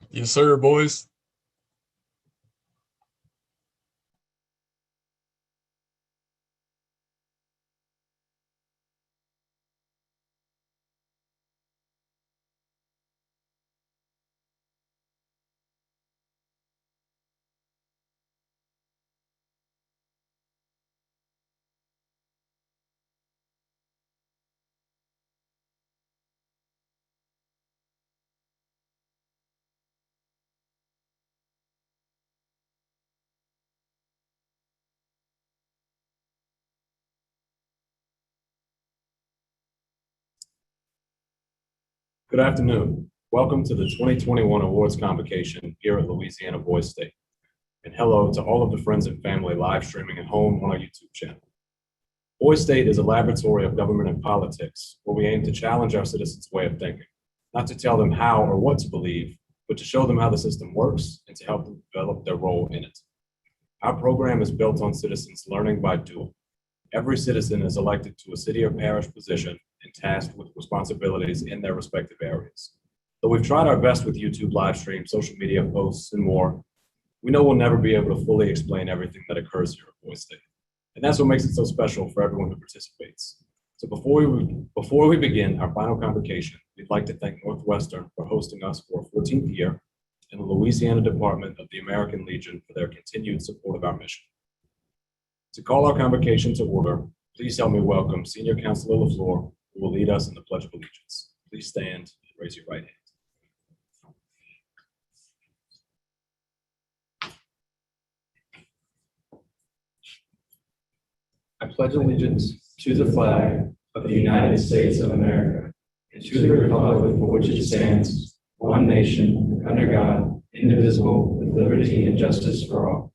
Yes, sir, boys. Good afternoon. Welcome to the 2021 awards convocation here at Louisiana Boys State. And hello to all of the friends and family live streaming at home on our YouTube channel. Boys State is a laboratory of government and politics where we aim to challenge our citizens' way of thinking, not to tell them how or what to believe, but to show them how the system works and to help them develop their role in it. Our program is built on citizens learning by doing. Every citizen is elected to a city or parish position and tasked with responsibilities in their respective areas. Though we've tried our best with YouTube live streams, social media posts, and more, we know we'll never be able to fully explain everything that occurs here at Boys State. And that's what makes it so special for everyone who participates. So before we begin our final convocation, we'd like to thank Northwestern for hosting us for a 14th year and the Louisiana Department of the American Legion for their continued support of our mission. To call our convocation to order, please help me welcome Senior Counselor LaFleur, who will lead us in the Pledge of Allegiance. Please stand and raise your right hand. I pledge allegiance to the flag of the United States of America and to the republic for which it stands, one nation, under God, indivisible, with liberty and justice for all.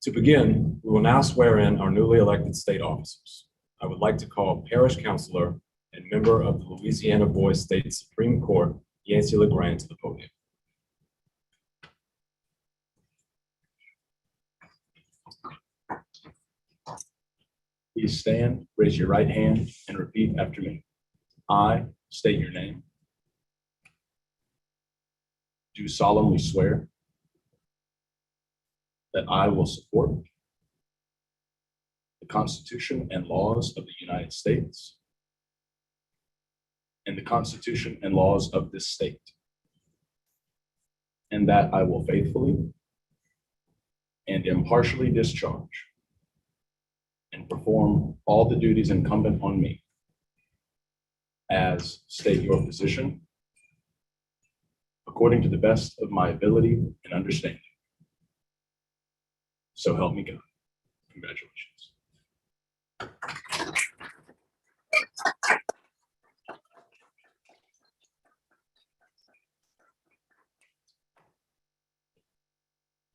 To begin, we will now swear in our newly elected state officers. I would like to call Parish Counselor and member of the Louisiana Boys State Supreme Court, Yancey LeGrand, to the podium. Please stand, raise your right hand, and repeat after me. I state your name. Do solemnly swear that I will support the Constitution and laws of the United States and the Constitution and laws of this state, and that I will faithfully and impartially discharge and perform all the duties incumbent on me as state your position according to the best of my ability and understanding. So help me God. Congratulations.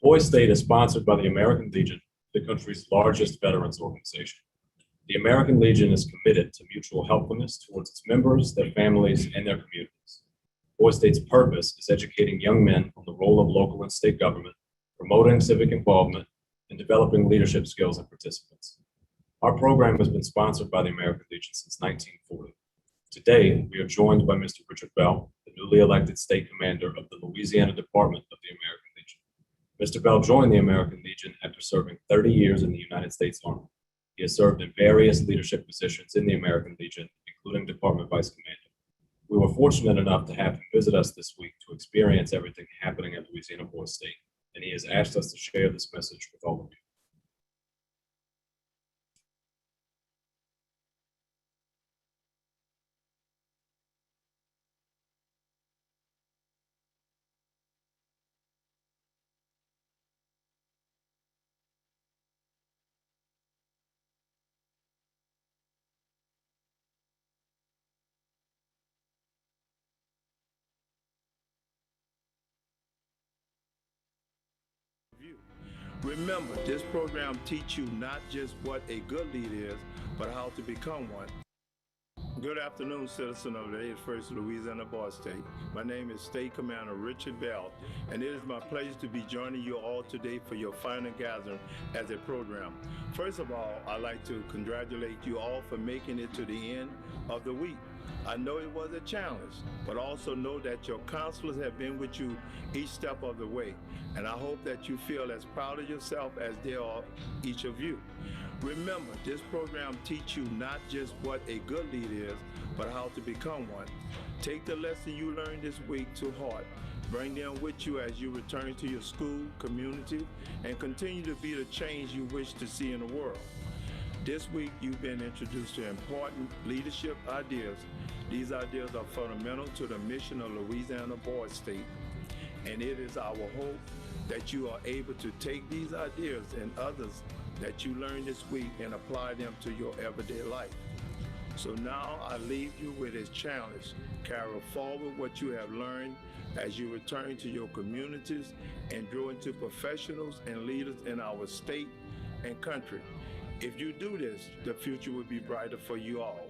Boys State is sponsored by the American Legion, the country's largest veterans organization. The American Legion is committed to mutual helpfulness towards its members, their families, and their communities. Boys State's purpose is educating young men on the role of local and state government, promoting civic involvement, and developing leadership skills in participants. Our program has been sponsored by the American Legion since 1940. Today, we are joined by Mr. Richard Bell, the newly elected state commander of the Louisiana Department of the American Legion. Mr. Bell joined the American Legion after serving 30 years in the United States Army. He has served in various leadership positions in the American Legion, including Department Vice Commander. We were fortunate enough to have him visit us this week to experience everything happening at Louisiana Boys State, and he has asked us to share this message with all of you. Remember, this program teaches you not just what a good leader is, but how to become one. Good afternoon, citizen of the 81st Louisiana Board State. My name is State Commander Richard Bell, and it is my pleasure to be joining you all today for your final gathering as a program. First of all, I'd like to congratulate you all for making it to the end of the week. I know it was a challenge, but also know that your counselors have been with you each step of the way, and I hope that you feel as proud of yourself as they are, each of you. Remember, this program teaches you not just what a good leader is, but how to become one. Take the lesson you learned this week to heart. Bring them with you as you return to your school, community, and continue to be the change you wish to see in the world. This week, you've been introduced to important leadership ideas. These ideas are fundamental to the mission of Louisiana Board State, and it is our hope that you are able to take these ideas and others that you learned this week and apply them to your everyday life. So now I leave you with this challenge. Carry forward what you have learned as you return to your communities and grow into professionals and leaders in our state and country. If you do this, the future will be brighter for you all.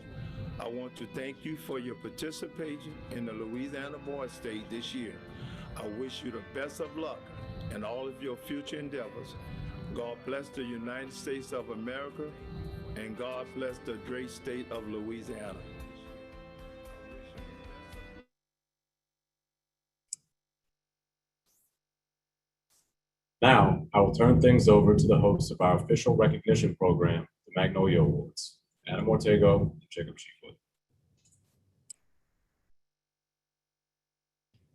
I want to thank you for your participation in the Louisiana Board State this year. I wish you the best of luck in all of your future endeavors. God bless the United States of America, and God bless the great state of Louisiana. Now, I will turn things over to the hosts of our official recognition program, the Magnolia Awards, Adam Ortego and Jacob Chiefwood.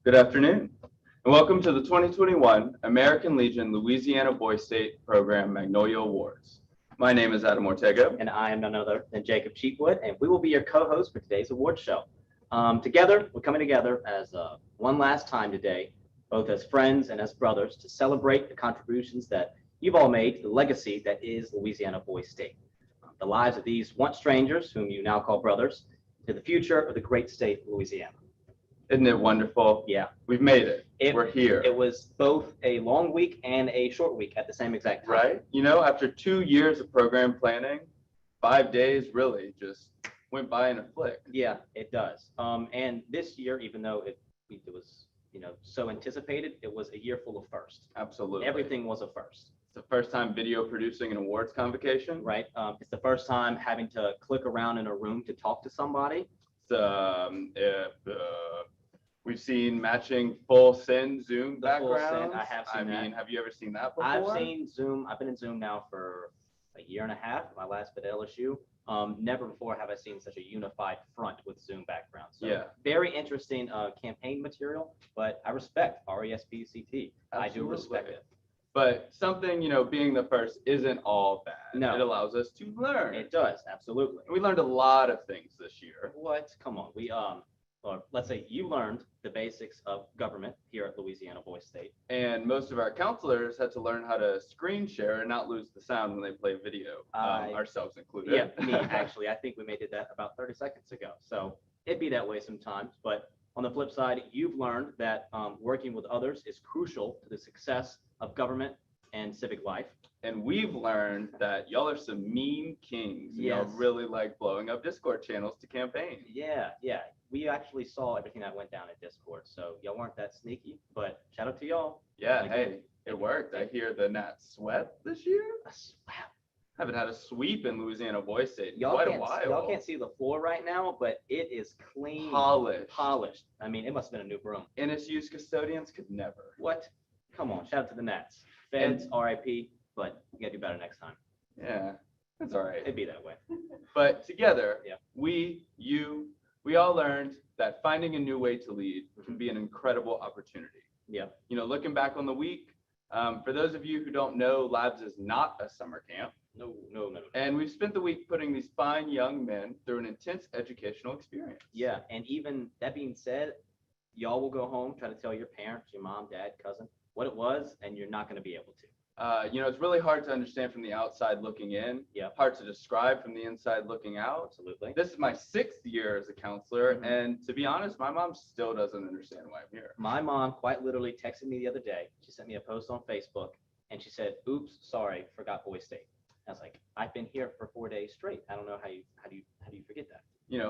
Good afternoon, and welcome to the 2021 American Legion Louisiana Boy State Program Magnolia Awards. My name is Adam Ortego. And I am none other than Jacob Cheapwood, and we will be your co-host for today's award show. Together, we're coming together as one last time today, both as friends and as brothers, to celebrate the contributions that you've all made to the legacy that is Louisiana Boy State. The lives of these once strangers, whom you now call brothers, to the future of the great state of Louisiana. Isn't it wonderful? Yeah. We've made it. We're here. It was both a long week and a short week at the same exact time. Right? You know, after 2 years of program planning, 5 days really just went by in a flick. Yeah, it does. And this year, even though it was, so anticipated, it was a year full of firsts. Absolutely. Everything was a first. It's the first time video producing an awards convocation. Right. It's the first time having to click around in a room to talk to somebody. We've seen matching full send Zoom The full backgrounds. send, I have seen that. Have you ever seen that before? I've seen Zoom. I've been in Zoom now for a year and a half. My last bit at LSU. Never before have I seen such a unified front with Zoom background. So Yeah. very interesting campaign material, but I respect RESPCT. I do respect it. But something, being the first isn't all bad. No. It allows us to learn. It does, absolutely. We learned a lot of things this year. What? Come on. Or let's say you learned the basics of government here at Louisiana Boy State. And most of our counselors had to learn how to screen share and not lose the sound when they play video, ourselves included. Yeah, me actually. I think we did that about 30 seconds ago. So it'd be that way sometimes. But on the flip side, you've learned that working with others is crucial to the success of government and civic life. And we've learned that y'all are some mean kings. Yes. Y'all really like blowing up Discord channels to campaign. Yeah. We actually saw everything that went down at Discord. So y'all weren't that sneaky, but shout out to y'all. Yeah, Like, hey, it worked. I hear the Nats swept this year. Wow. Haven't had a sweep in Louisiana Boy State in Y'all quite a can't, while. y'all can't see the floor right now, but it is clean. Polished. I mean, it must have been a new broom. NSU's custodians could never. What? Come on, shout out to the Nats. Feds, RIP, but you gotta do better next time. Yeah, that's all right. It'd be that way. But together, Yeah. we all learned that finding a new way to lead can be an incredible opportunity. Yeah. Looking back on the week, for those of you who don't know, Labs is not a summer camp. No. And we've spent the week putting these fine young men through an intense educational experience. Yeah, and even that being said, y'all will go home, try to tell your parents, your mom, dad, cousin, what it was, and you're not going to be able to. It's really hard to understand from the outside looking in. Yeah. Hard to describe from the inside looking out. Absolutely. This is my 6th year as a counselor, Mhm. and to be honest, my mom still doesn't understand why I'm here. My mom quite literally texted me the other day. She sent me a post on Facebook, and she said, "Oops, sorry, forgot Boy State." I was like, "I've been here for 4 days straight. I don't know how you forget that."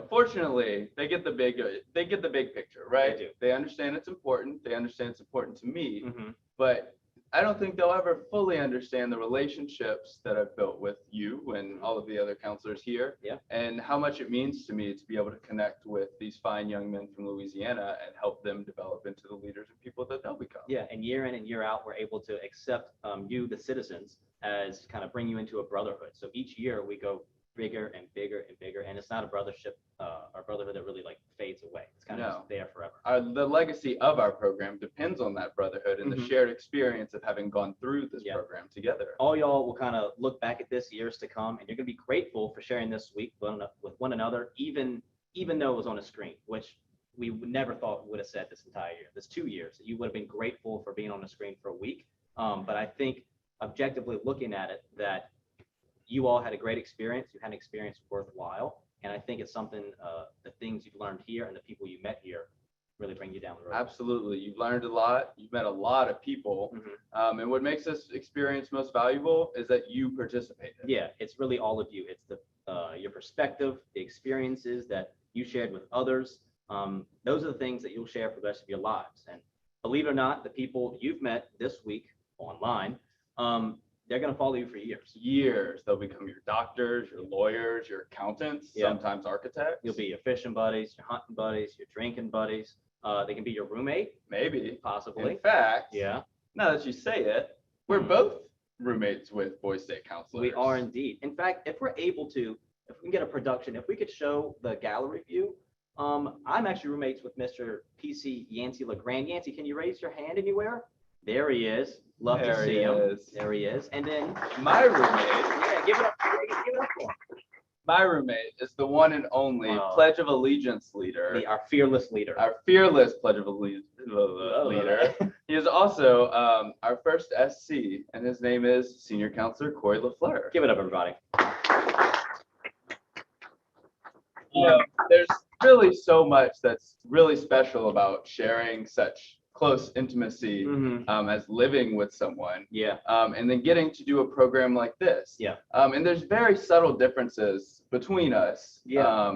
fortunately, they get the big picture, right? They do. They understand it's important. They understand it's important to me, Mm-hmm. but I don't think they'll ever fully understand the relationships that I've built with you and all of the other counselors here, Yeah. and how much it means to me to be able to connect with these fine young men from Louisiana and help them develop into the leaders and people that they'll become. Yeah, and year in and year out, we're able to accept you, the citizens, as kind of bring you into a brotherhood. So each year we go bigger and bigger and bigger, and it's not a brothership or brotherhood that really like fades away. It's kind of just there forever. The legacy of our program depends on that brotherhood and the shared experience of having gone through this program together. All y'all will kind of look back at this years to come, and you're going to be grateful for sharing this week with one another, even though it was on a screen, which we never thought we would have said this entire year. This 2 years, you would have been grateful for being on the screen for a week. But I think objectively looking at it, that you all had a great experience. You had an experience worthwhile. And I think it's something, the things you've learned here and the people you met here really bring you down the road. Absolutely. You've learned a lot. You've met a lot of people. And what makes this experience most valuable is that you participated. Yeah, it's really all of you. It's your perspective, the experiences that you shared with others. Those are the things that you'll share for the rest of your lives. And believe it or not, the people you've met this week online, they're going to follow you for years. They'll become your doctors, your lawyers, your accountants, sometimes architects. You'll be your fishing buddies, your hunting buddies, your drinking buddies. They can be your roommate. Maybe. Possibly. In fact, Yeah. now that you say it, we're both roommates with Boys State counselors. We are indeed. In fact, if we can get a production, if we could show the gallery view, I'm actually roommates with Mr. PC Yancey LeGrand. Yancey, can you raise your hand anywhere? There he is. Love to see him. There he is. And then my roommate. Yeah, give it up. Give it up for him. My roommate is the one and only Pledge of Allegiance leader. Our fearless leader. Our fearless Pledge of Allegiance leader. He is also our first SC, and his name is Senior Counselor Corey LaFleur. Give it up, everybody. There's really so much that's really special about sharing such close intimacy as living with someone. Yeah. And then getting to do a program like this. Yeah. And there's very subtle differences between us. Yeah.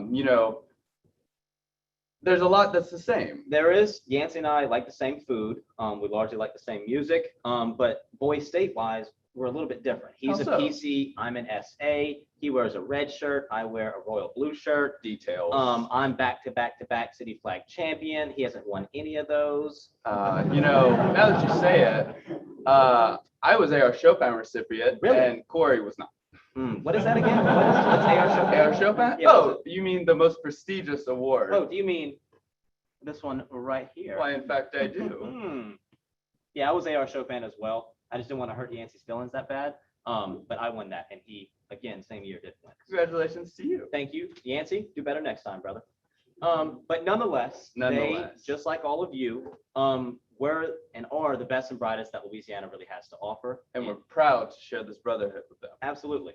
There's a lot that's the same. There is. Yancey and I like the same food. We largely like the same music. But Boys State wise, we're a little bit different. He's a PC. I'm an SA. He wears a red shirt. I wear a royal blue shirt. Details. I'm back to back city flag champion. He hasn't won any of those. Now that you say it, I was AR Chopin recipient, and Corey was not. What is that again? What's AR Chopin? AR Chopin? Yeah, you mean the most prestigious award? Oh, do you mean this one right here? Why, in fact, I do. Yeah, I was AR Chopin as well. I just didn't want to hurt Yancey's feelings that bad. But I won that, and he, again, same year, did win. Congratulations to you. Thank you, Yancey. Do better next time, brother. But nonetheless, they, just like all of you, were and are the best and brightest that Louisiana really has to offer. And we're proud to share this brotherhood with them. Absolutely.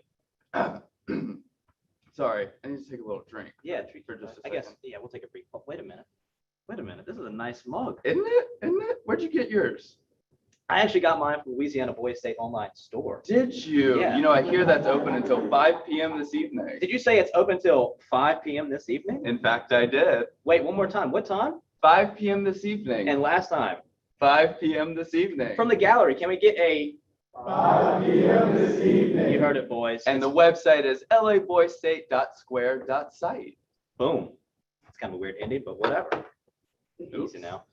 Sorry, I need to take a little drink. Yeah, treat for just a second. I guess, yeah, we'll take a brief. Oh, wait a minute. This is a nice mug. Isn't it? Where'd you get yours? I actually got mine from Louisiana Boys State online store. Did you? Yeah. I hear that's open until 5 p.m. this evening. Did you say it's open till 5 p.m. this evening? In fact, I did. Wait, one more time. What time? 5 p.m. this evening. And last time? 5 p.m. this evening. From the gallery, can we get a 5 p.m. this evening? You heard it, boys. And the website is laboystate.square.site. Boom. It's kind of a weird ending, but whatever. Easy now.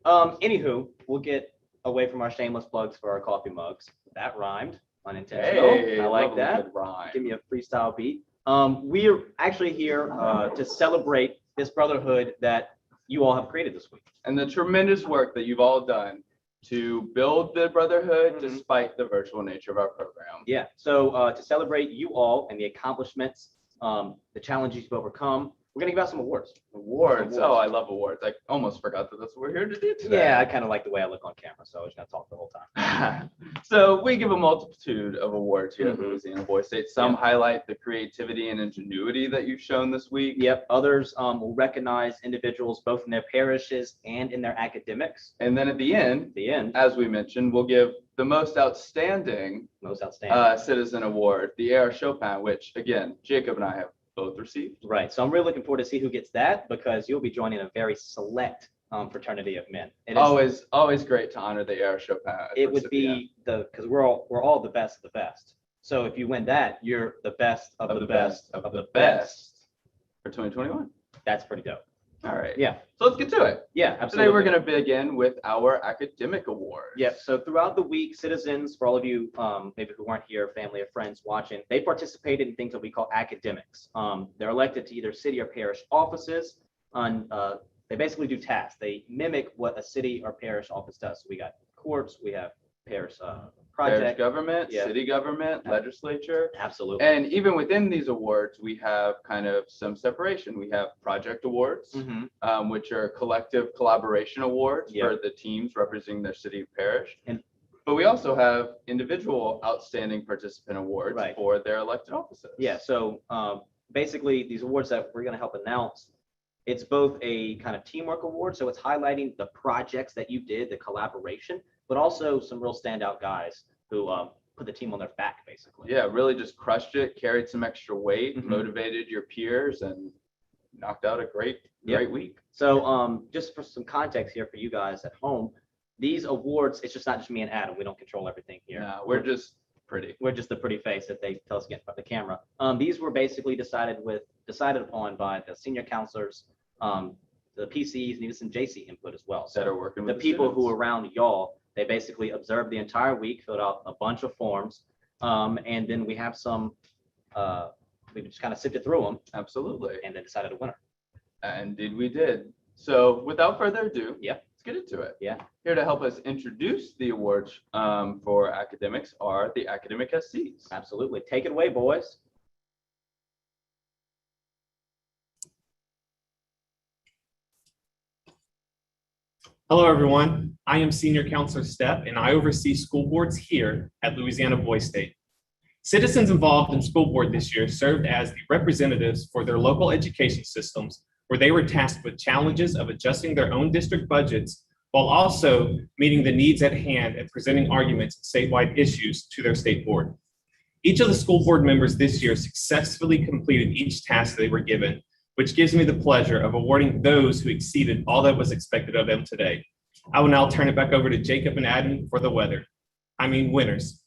Anywho, we'll get away from our shameless plugs for our coffee mugs. That rhymed. Unintentional. Hey, I like that. Rhyme. Give me a freestyle beat. We're actually here to celebrate this brotherhood that you all have created this week. And the tremendous work that you've all done to build the brotherhood despite the virtual nature of our program. Yeah. So to celebrate you all and the accomplishments, the challenges you've overcome, we're going to give out some awards. Awards. Oh, I love awards. I almost forgot that that's what we're here to do today. Yeah, I kind of like the way I look on camera, so I was going to talk the whole time. So we give a multitude of awards here at Louisiana Boys State. Some highlight the creativity and ingenuity that you've shown this week. Yep. Others will recognize individuals both in their parishes and in their academics. And then at the end, as we mentioned, we'll give the most outstanding citizen award, the AR Chopin, which again, Jacob and I have both received. Right. So I'm really looking forward to see who gets that, because you'll be joining a very select fraternity of men. It is, Always great to honor the Air Chopin. it would be because we're all the best of the best. So if you win that, you're the best of the best of the best. for 2021. That's pretty dope. All right. Yeah. So let's get to it. Yeah, Today absolutely. we're going to begin with our academic awards. Yep. So throughout the week, citizens, for all of you maybe who weren't here, family or friends watching, they participated in things that we call academics. They're elected to either city or parish offices. They basically do tasks. They mimic what a city or parish office does. So we got courts, we have parish Parish project. government, Yeah. city government, legislature. Absolutely. And even within these awards, we have kind of some separation. We have project awards, Mhm. which are collective collaboration awards Yeah. for the teams representing their city or parish. And- But we also have individual outstanding participant awards Right. for their elected offices. Yeah. So basically, these awards that we're going to help announce, it's both a kind of teamwork award. So it's highlighting the projects that you did, the collaboration, but also some real standout guys who put the team on their back, basically. Yeah, really just crushed it, carried some extra weight, Mhm. motivated your peers, and knocked out a great week. So just for some context here for you guys at home, these awards, it's just not just me and Adam. We don't control everything here. No, we're just pretty. We're just the pretty face that they tell us to get in front of the camera. These were basically decided upon by the senior counselors, the PCs, and even some JC input as well. That are working The with people who students. were around y'all, they basically observed the entire week, filled out a bunch of forms, and then we have some, we just kind of sifted through them Absolutely. and then decided a winner. Indeed, we did. So without further ado, Yeah. let's get into it. Yeah. Here to help us introduce the awards for academics are the academic SCs. Absolutely. Take it away, boys. Hello, everyone. I am Senior Counselor Step, and I oversee school boards here at Louisiana Boys State. Citizens involved in school board this year served as the representatives for their local education systems, where they were tasked with challenges of adjusting their own district budgets while also meeting the needs at hand and presenting arguments and statewide issues to their state board. Each of the school board members this year successfully completed each task they were given, which gives me the pleasure of awarding those who exceeded all that was expected of them today. I will now turn it back over to Jacob and Adam for the winners.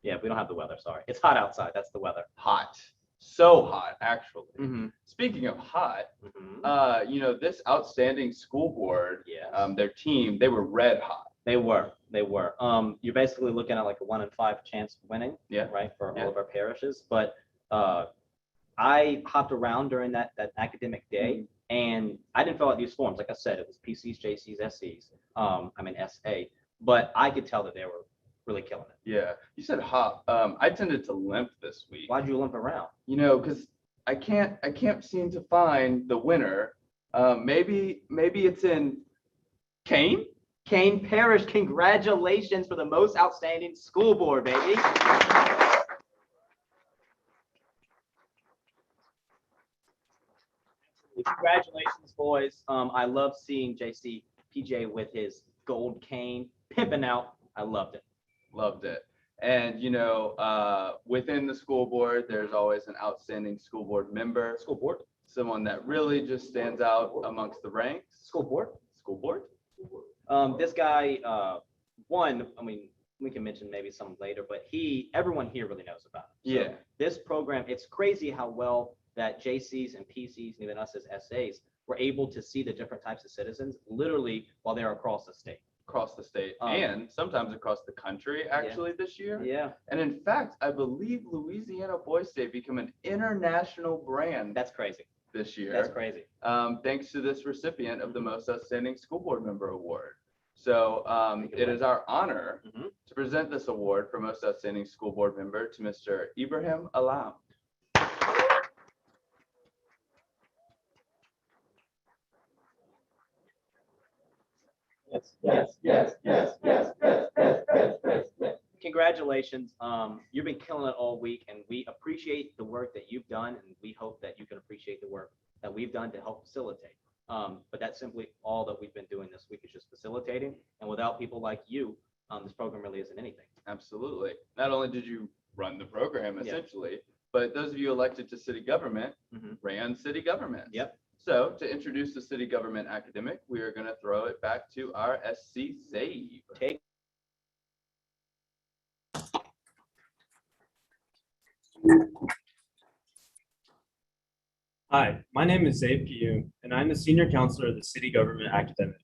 Yeah, we don't have the weather. Sorry. It's hot outside. That's the weather. Hot. So hot, actually. Mm-hmm. Speaking of hot, Mm-hmm. this outstanding school board, Yes. their team, they were red hot. They were. You're basically looking at like a 1 in 5 chance of winning. Yeah. Right. For Yeah. all of our parishes. But I hopped around during that academic day, and I didn't fill out these forms. Like I said, it was PCs, JCs, SCs. SA. But I could tell that they were really killing it. Yeah. You said hot. I tended to limp this week. Why'd you limp around? Because I can't seem to find the winner. Maybe it's in Kane. Kane Parish, congratulations for the most outstanding school board, baby. Congratulations, boys. I love seeing JC PJ with his gold cane pimping out. I loved it. Loved it. And within the school board, there's always an outstanding school board member, School board? someone that really just stands out amongst the ranks. School board? School board. This guy, we can mention maybe some later, but everyone here really knows about him. So Yeah. this program, it's crazy how well that JCs and PCs and even us as SAs were able to see the different types of citizens literally while they're across the state. Across the state and sometimes across the country actually this year. Yeah, And in fact, I believe Louisiana Boys State become an international brand that's crazy. this year. That's crazy. Thanks to this recipient of the Most Outstanding School Board Member Award. So it is our honor Mhm. to present this award for Most Outstanding School Board Member to Mr. Ibrahim Alam. Congratulations. You've been killing it all week, and we appreciate the work that you've done, and we hope that you can appreciate the work that we've done to help facilitate. But that's simply all that we've been doing this week is just facilitating. And without people like you, this program really isn't anything. Absolutely. Not only did you run the program Yeah. essentially, but those of you elected to city government Mhm. ran city government. Yep. So to introduce the city government academic, we are going to throw it back to our SC Save. Take. Hi, my name is Zabe Piyun, and I'm the Senior Counselor of the City Government Academic.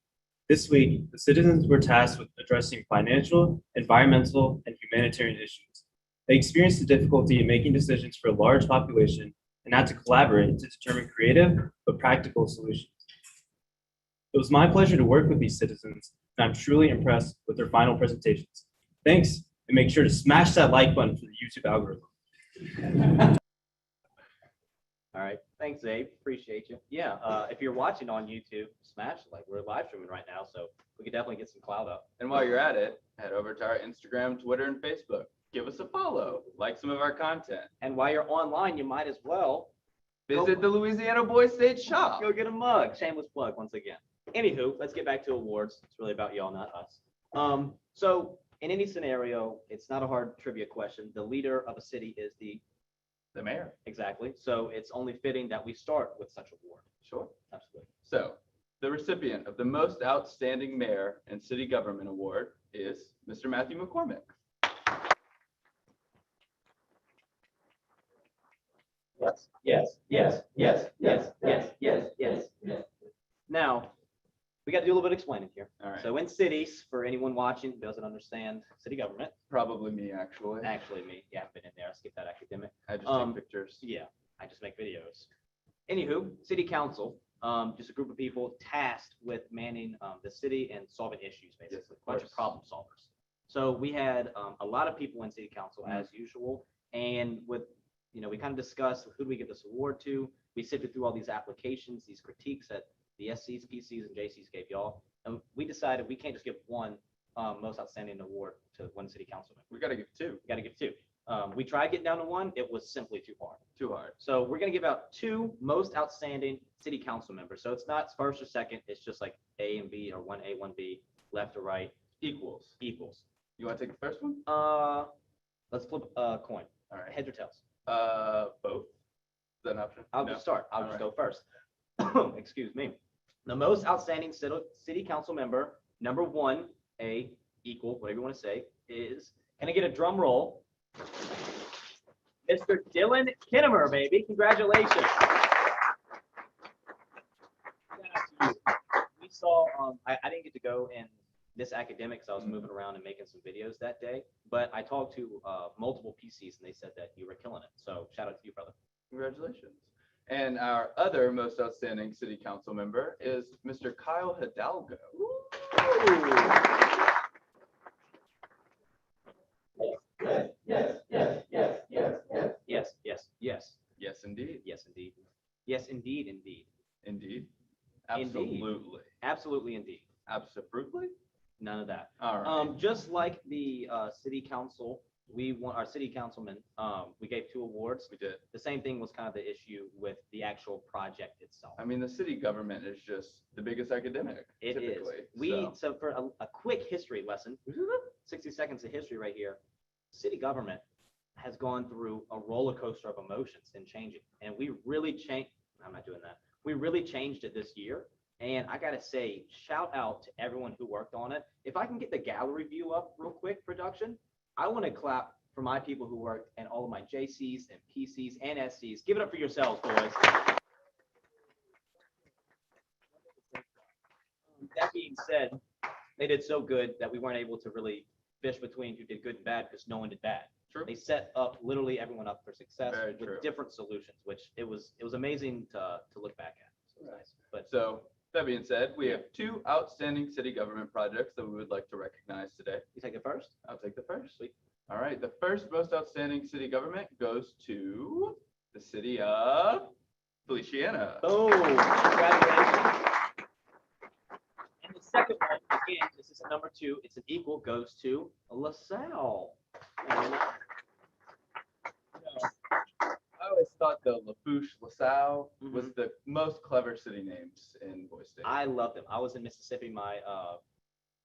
This week, the citizens were tasked with addressing financial, environmental, and humanitarian issues. They experienced the difficulty in making decisions for a large population and had to collaborate to determine creative but practical solutions. It was my pleasure to work with these citizens, and I'm truly impressed with their final presentations. Thanks, and make sure to smash that like button for the YouTube algorithm. All right. Thanks, Abe. Appreciate you. Yeah. If you're watching on YouTube, smash it. Like we're live streaming right now, so we could definitely get some clout up. And while you're at it, head over to our Instagram, Twitter, and Facebook. Give us a follow, like some of our content. And while you're online, you might as well Visit the Louisiana Boys State shop. go get a mug. Shameless plug once again. Anywho, let's get back to awards. It's really about y'all, not us. So in any scenario, it's not a hard trivia question. The leader of a city is the mayor. exactly. So it's only fitting that we start with such award. Sure. Absolutely. So the recipient of the Most Outstanding Mayor and City Government Award is Mr. Matthew McCormick. Yes. Now, we got to do a little bit of explaining here. All right. So in cities, for anyone watching who doesn't understand city government, Probably me, actually. actually me, yeah, I've been in there. I skipped that academic. I just Um, take pictures. Yeah, I just make videos. Anywho, city council, just a group of people tasked with manning the city and solving issues, basically, Yes, of a bunch of course. problem solvers. So we had a lot of people in city council Mhm. as usual, and with, we kind of discussed who do we give this award to. We sifted through all these applications, these critiques that the SCs, PCs, and JCs gave y'all, and we decided we can't just give one most outstanding award to one city councilman. We got to give two. We got to give two. We tried getting down to one. It was simply too hard. Too hard. So we're going to give out two most outstanding city council members. So it's not first or second. It's just like A and B or 1A, 1B, left or right, Equals. equals. You want to take the first one? Let's flip a coin. All right. Heads or tails? Both. Is that an option? I'll No. just start. I'll All just right. go first. Excuse me. The most outstanding city council member, number 1A, equal, whatever you want to say, is, can I get a drum roll? Mr. Dylan Kinnemer, baby. Congratulations. We saw, I didn't get to go in this academic because I was moving around and making some videos that day, but I talked to multiple PCs and they said that you were killing it. So shout out to you, brother. Congratulations. And our other most outstanding city council member is Mr. Kyle Hidalgo. Yes. Yes, indeed. Yes, indeed. Yes, indeed, indeed. Indeed. Indeed. Absolutely. Absolutely, indeed. Absolutely. None of that. All right. Just like the city council, we want our city councilman, we gave two awards. We did. The same thing was kind of the issue with the actual project itself. I mean, the city government is just the biggest academic. It is. typically, So for a quick history lesson, 60 seconds of history right here. City government has gone through a roller coaster of emotions and changing. And we really changed, I'm not doing that. We really changed it this year. And I gotta say, shout out to everyone who worked on it. If I can get the gallery view up real quick, production, I want to clap for my people who worked and all of my JCs and PCs and SCs. Give it up for yourselves, boys. That being said, they did so good that we weren't able to really fish between who did good and bad because no one did bad. True. They set up literally everyone up for success Very with true. different solutions, which it was amazing to look back at. So it was nice. But So that being said, we have two outstanding city government projects that we would like to recognize today. you take it first? I'll take the first. Sweet. All right. The first most outstanding city government goes to the city of Feliciana. Boom. Congratulations. And the second one, again, this is a number 2. It's an equal, goes to LaSalle. And, I always thought the Lafourche LaSalle was Mhm. the most clever city names in Boise State. I love them. I was in Mississippi. I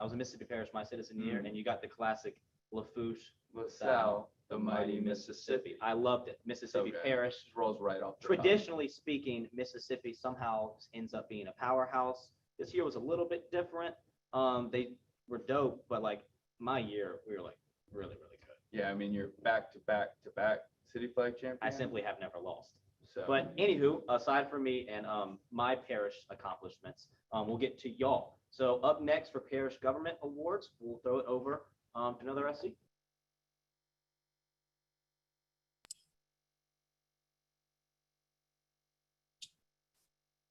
was in Mississippi Parish my citizen year, Mhm. and you got the classic Lafourche LaSalle. The mighty Mississippi. I loved it. Mississippi Okay. Parish. Just rolls right off the top. Traditionally speaking, Mississippi somehow ends up being a powerhouse. This year was a little bit different. They were dope, but like my year, we were like really, really good. Yeah, I mean, you're back to back city flag champion. I simply have never lost. So, But anywho, aside from me and my parish accomplishments, we'll get to y'all. So up next for Parish Government Awards, we'll throw it over to another SC.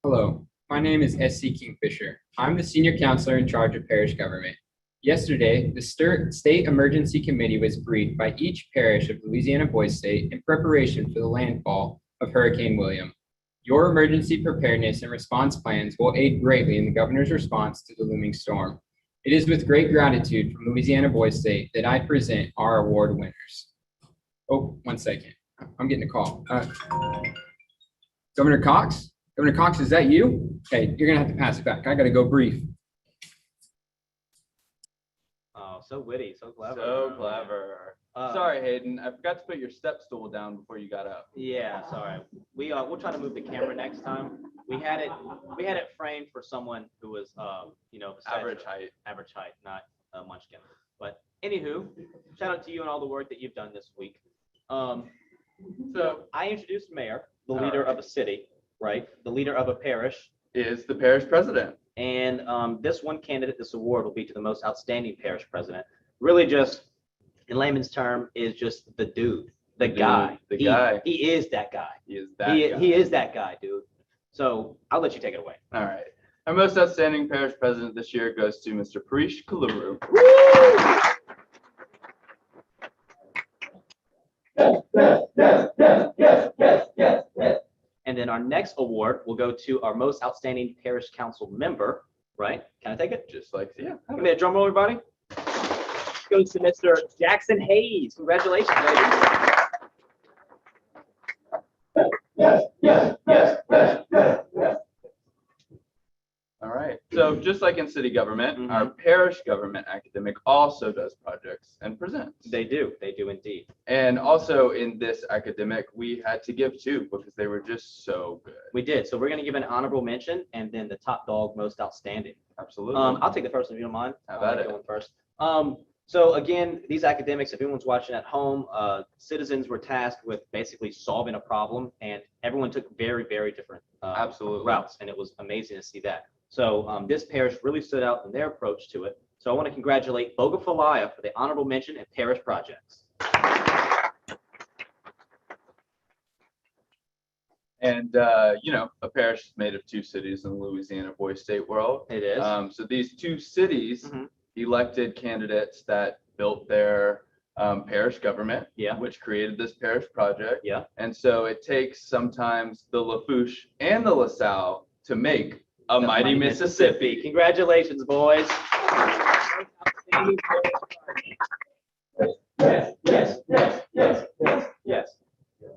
Hello, my name is SC Kingfisher. I'm the senior counselor in charge of parish government. Yesterday, the State Emergency Committee was briefed by each parish of Louisiana Boys State in preparation for the landfall of Hurricane William. Your emergency preparedness and response plans will aid greatly in the governor's response to the looming storm. It is with great gratitude from Louisiana Boys State that I present our award winners. Oh, 1 second. I'm getting a call. Governor Cox? Governor Cox, is that you? Okay, you're gonna have to pass it back. I gotta go brief. Oh, so witty, so clever. so clever. Sorry, Hayden. I forgot to put your step stool down before you got up. Yeah, sorry. We'll try to move the camera next time. We had it framed for someone who was Average height. average height, not a munchkin. But anywho, shout out to you and all the work that you've done this week. So I introduced Mayor, the leader of a city, right? The leader of a parish. Is the parish president. And this one candidate, this award will be to the most outstanding parish president. Really just, in layman's term, is just the dude, the guy. guy. He is that guy. He is that guy. He is that guy, dude. So I'll let you take it away. All right. Our most outstanding parish president this year goes to Mr. Parish Kaluru. Yes. And then our next award will go to our most outstanding parish council member, right? Can I take it? Just like, yeah. Give me a drum roll, everybody. Goes to Mr. Jackson Hayes. Congratulations, ladies. Yes. All right. So just like in city government, Mhm. our parish government academic also does projects and presents. They do indeed. And also in this academic, we had to give two because they were just so good. We did. So we're going to give an honorable mention and then the top dog, most outstanding. Absolutely. I'll take the first one if you don't mind. How about I'll it? go in first. So again, these academics, if anyone's watching at home, citizens were tasked with basically solving a problem, and everyone took very, very different Absolutely. routes, and it was amazing to see that. So this parish really stood out in their approach to it. So I want to congratulate Bogafalaya for the honorable mention in parish projects. And, a parish is made of two cities in the Louisiana Boys State world. It is. So these two cities Mhm. elected candidates that built their parish government, Yeah. which created this parish project. Yeah. And so it takes sometimes the Lafourche and the LaSalle to make a The mighty Mississippi. Congratulations, boys. Yes.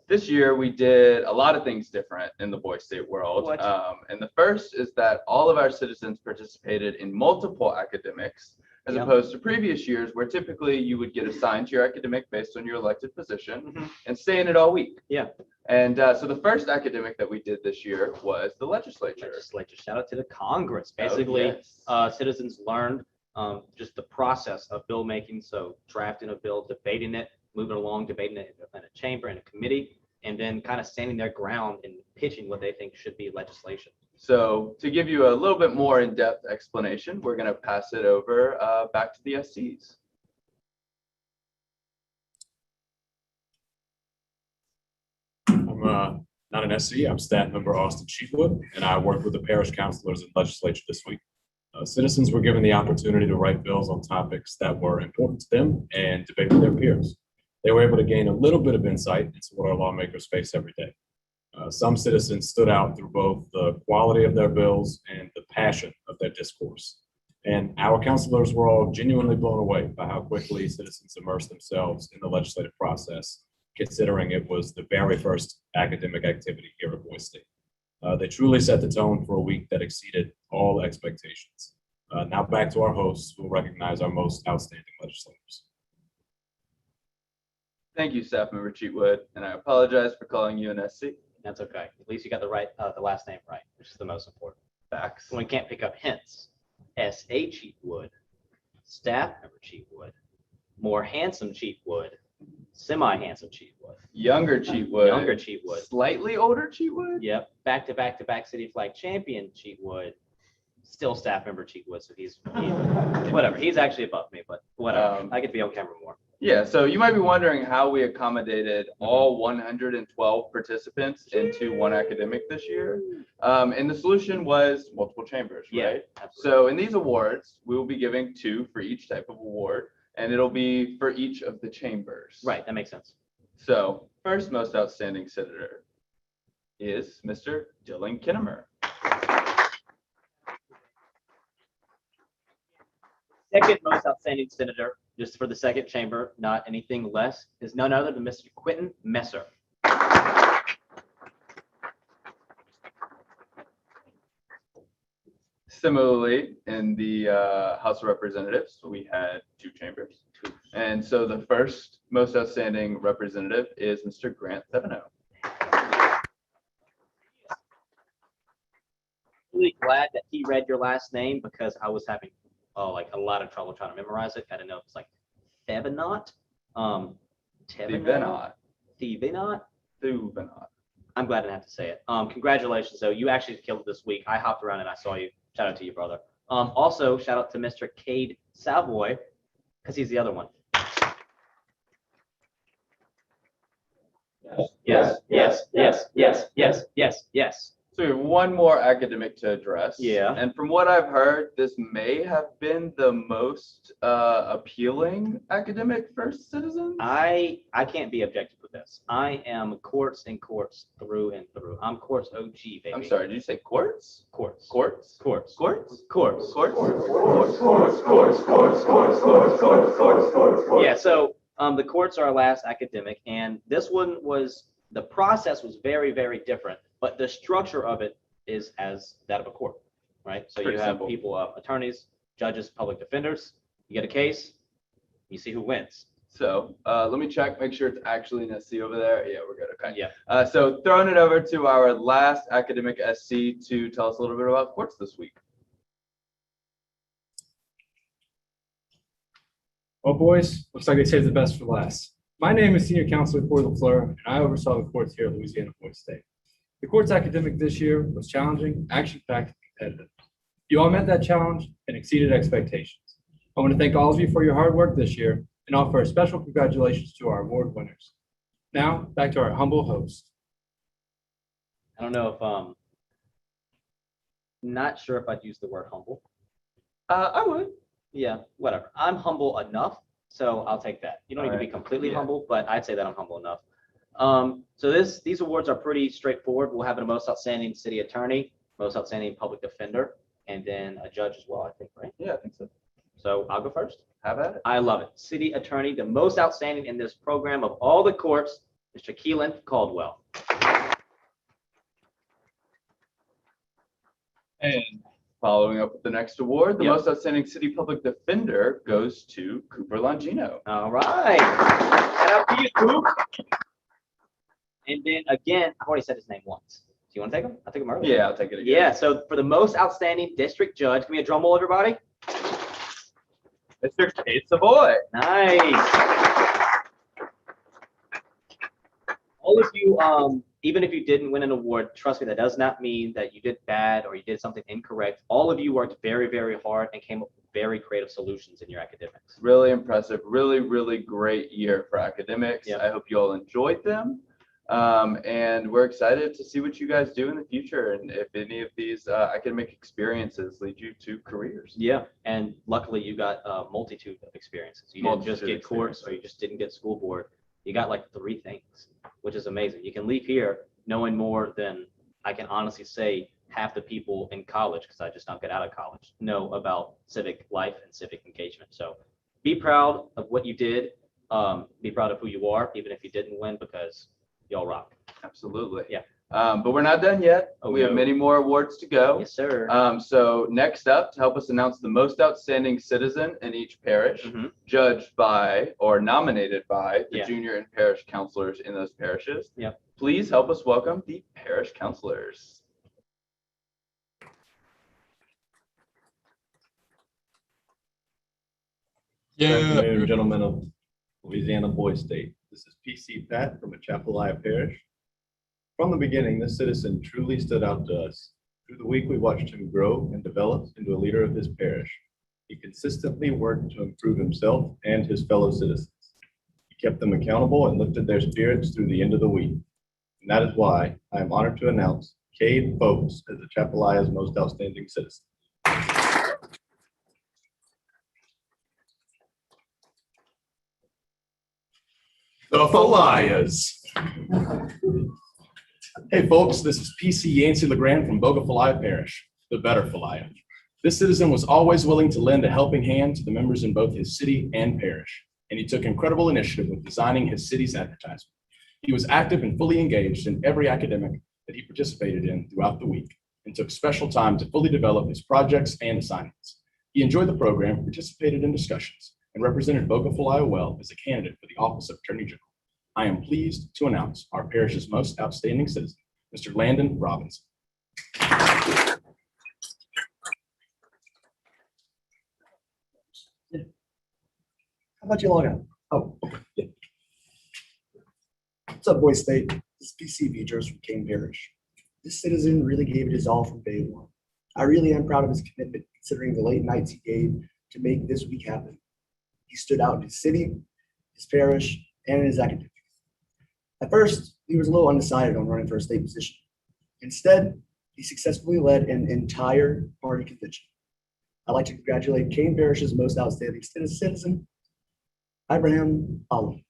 This year, we did a lot of things different in the Boys State world. What? And the first is that all of our citizens participated in multiple academics, as Yeah. opposed to previous years where typically you would get assigned to your academic based on your elected position Mhm. and stay in it all week. Yeah. And so the first academic that we did this year was the legislature. Legislature. Shout out to the Congress. Oh, Basically, yes. citizens learned just the process of bill making. So drafting a bill, debating it, moving along, debating it in a chamber, in a committee, and then kind of standing their ground and pitching what they think should be legislation. So to give you a little bit more in-depth explanation, we're going to pass it over back to the SCs. I'm not an SC, I'm staff member Austin Cheapwood, and I work with the parish councilors and legislature this week. Citizens were given the opportunity to write bills on topics that were important to them and debate with their peers. They were able to gain a little bit of insight into what our lawmakers face every day. Some citizens stood out through both the quality of their bills and the passion of their discourse. And our councilors were all genuinely blown away by how quickly citizens immersed themselves in the legislative process, considering it was the very first academic activity here at Boys State. They truly set the tone for a week that exceeded all expectations. Now back to our hosts, who will recognize our most outstanding legislators. Thank you, Staff Member Cheatwood, and I apologize for calling you an SC. That's okay. At least you got the last name right, which is the most important. Facts. When we can't pick up hints. S.A. Cheatwood, Staff Member Cheatwood, more handsome Cheatwood, semi-handsome Cheatwood, Younger Cheatwood. younger Cheatwood. Slightly older Cheatwood. Yep, back-to-back City Flag champion Cheatwood, still Staff Member Cheatwood, so whatever. He's actually above me, but whatever. I get to be on camera more. Yeah, so you might be wondering how we accommodated all 112 participants into one academic this year. And the solution was multiple chambers, Yeah, right? absolutely. So in these awards, we will be giving 2 for each type of award, and it'll be for each of the chambers. Right, that makes sense. So first most outstanding senator is Mr. Dylan Kinnemer. Second most outstanding senator, just for the second chamber, not anything less, is none other than Mr. Quentin Messer. Similarly, in the House of Representatives, we had 2 chambers. And so the first most outstanding representative is Mr. Grant Thevenot. Really glad that he read your last name because I was having like a lot of trouble trying to memorize it. I didn't know if it's like Thevenot. Thevenot. Thevenot. I'm glad I didn't have to say it. Congratulations, though. You actually killed it this week. I hopped around and I saw you. Shout out to you, brother. Also, shout out to Mr. Cade Savoy, because he's the other one. Yes, yes, yes, yes, yes, yes, yes. So we have one more academic to address. Yeah. And from what I've heard, this may have been the most appealing academic for citizens. I can't be objective with this. I am courts and courts through and through. I'm courts OG, baby. I'm sorry, did you say courts? Courts. Courts? Courts. Courts? Courts. Courts? Yeah, so the courts are our last academic, and this one was, the process was very, very different, but the structure of it is as that of a court, right? So Pretty you have simple. people, attorneys, judges, public defenders, you get a case, you see who wins. So let me check, make sure it's actually an SC over there. Yeah, we're good. Okay. Yeah. So throwing it over to our last academic SC to tell us a little bit about courts this week. Well, boys, looks like they saved the best for last. My name is Senior Counselor Corey LaFleur, and I oversaw the courts here at Louisiana Boys State. The courts academic this year was challenging, action-packed, and competitive. You all met that challenge and exceeded expectations. I want to thank all of you for your hard work this year and offer a special congratulations to our award winners. Now, back to our humble host. I don't know if, not sure if I'd use the word humble. I would. Yeah, whatever. I'm humble enough, so I'll take that. You don't need to be completely Yeah. humble, but I'd say that I'm humble enough. So these awards are pretty straightforward. We'll have a most outstanding city attorney, most outstanding public defender, and then a judge as well, I think, right? Yeah, I think so. So I'll go first. Have at it. I love it. City attorney, the most outstanding in this program of all the courts, Mr. Keelan Caldwell. And following up with the next award, the Yep. most outstanding city public defender goes to Cooper Longino. All right. Shout out to you, Coop. And then again, I've already said his name once. Do you want to take him? I took him earlier. Yeah, I'll take it again. Yeah, so for the most outstanding district judge, give me a drum roll, everybody. Mr. Kate Savoy. Nice. All of you, even if you didn't win an award, trust me, that does not mean that you did bad or you did something incorrect. All of you worked very, very hard and came up with very creative solutions in your academics. Really impressive. Really, really great year for academics. Yeah. I hope you all enjoyed them. And we're excited to see what you guys do in the future and if any of these academic experiences lead you to careers. Yeah, and luckily you got a multitude of experiences. You didn't just Multitude get courts or you just didn't get school board. You got like 3 things, which is amazing. You can leave here knowing more than I can honestly say half the people in college, because I just not get out of college, know about civic life and civic engagement. So be proud of what you did. Be proud of who you are, even if you didn't win, because y'all rock. Absolutely. Yeah. But we're not done yet. Oh, We have no. many more awards to go. Yes, sir. So next up, to help us announce the most outstanding citizen in each parish, Mhm. judged by or nominated by the Yeah. junior and parish counselors in those parishes. Yep. Please help us welcome the parish counselors. Good afternoon, gentlemen of Louisiana Boys State. This is PC Pat from Atchafalaya Parish. From the beginning, this citizen truly stood out to us. Through the week, we watched him grow and develop into a leader of his parish. He consistently worked to improve himself and his fellow citizens. He kept them accountable and lifted their spirits through the end of the week. And that is why I am honored to announce Cade Folks as Atchafalaya's most outstanding citizen. The Falias. Hey, folks, this is PC Yancey LeGrand from Bogafalaya Parish, the better Falaya. This citizen was always willing to lend a helping hand to the members in both his city and parish, and he took incredible initiative with designing his city's advertisement. He was active and fully engaged in every academic that he participated in throughout the week and took special time to fully develop his projects and assignments. He enjoyed the program, participated in discussions, and represented Bogafalaya well as a candidate for the office of Attorney General. I am pleased to announce our parish's most outstanding citizen, Mr. Landon Robinson. How about you log out? Oh, yeah. What's up, Boys State? This is PC Beachers from Kane Parish. This citizen really gave it his all from day one. I really am proud of his commitment, considering the late nights he gave to make this week happen. He stood out in his city, his parish, and in his academics. At first, he was a little undecided on running for a state position. Instead, he successfully led an entire party convention. I'd like to congratulate Kane Parish's most outstanding citizen, Abraham Ali.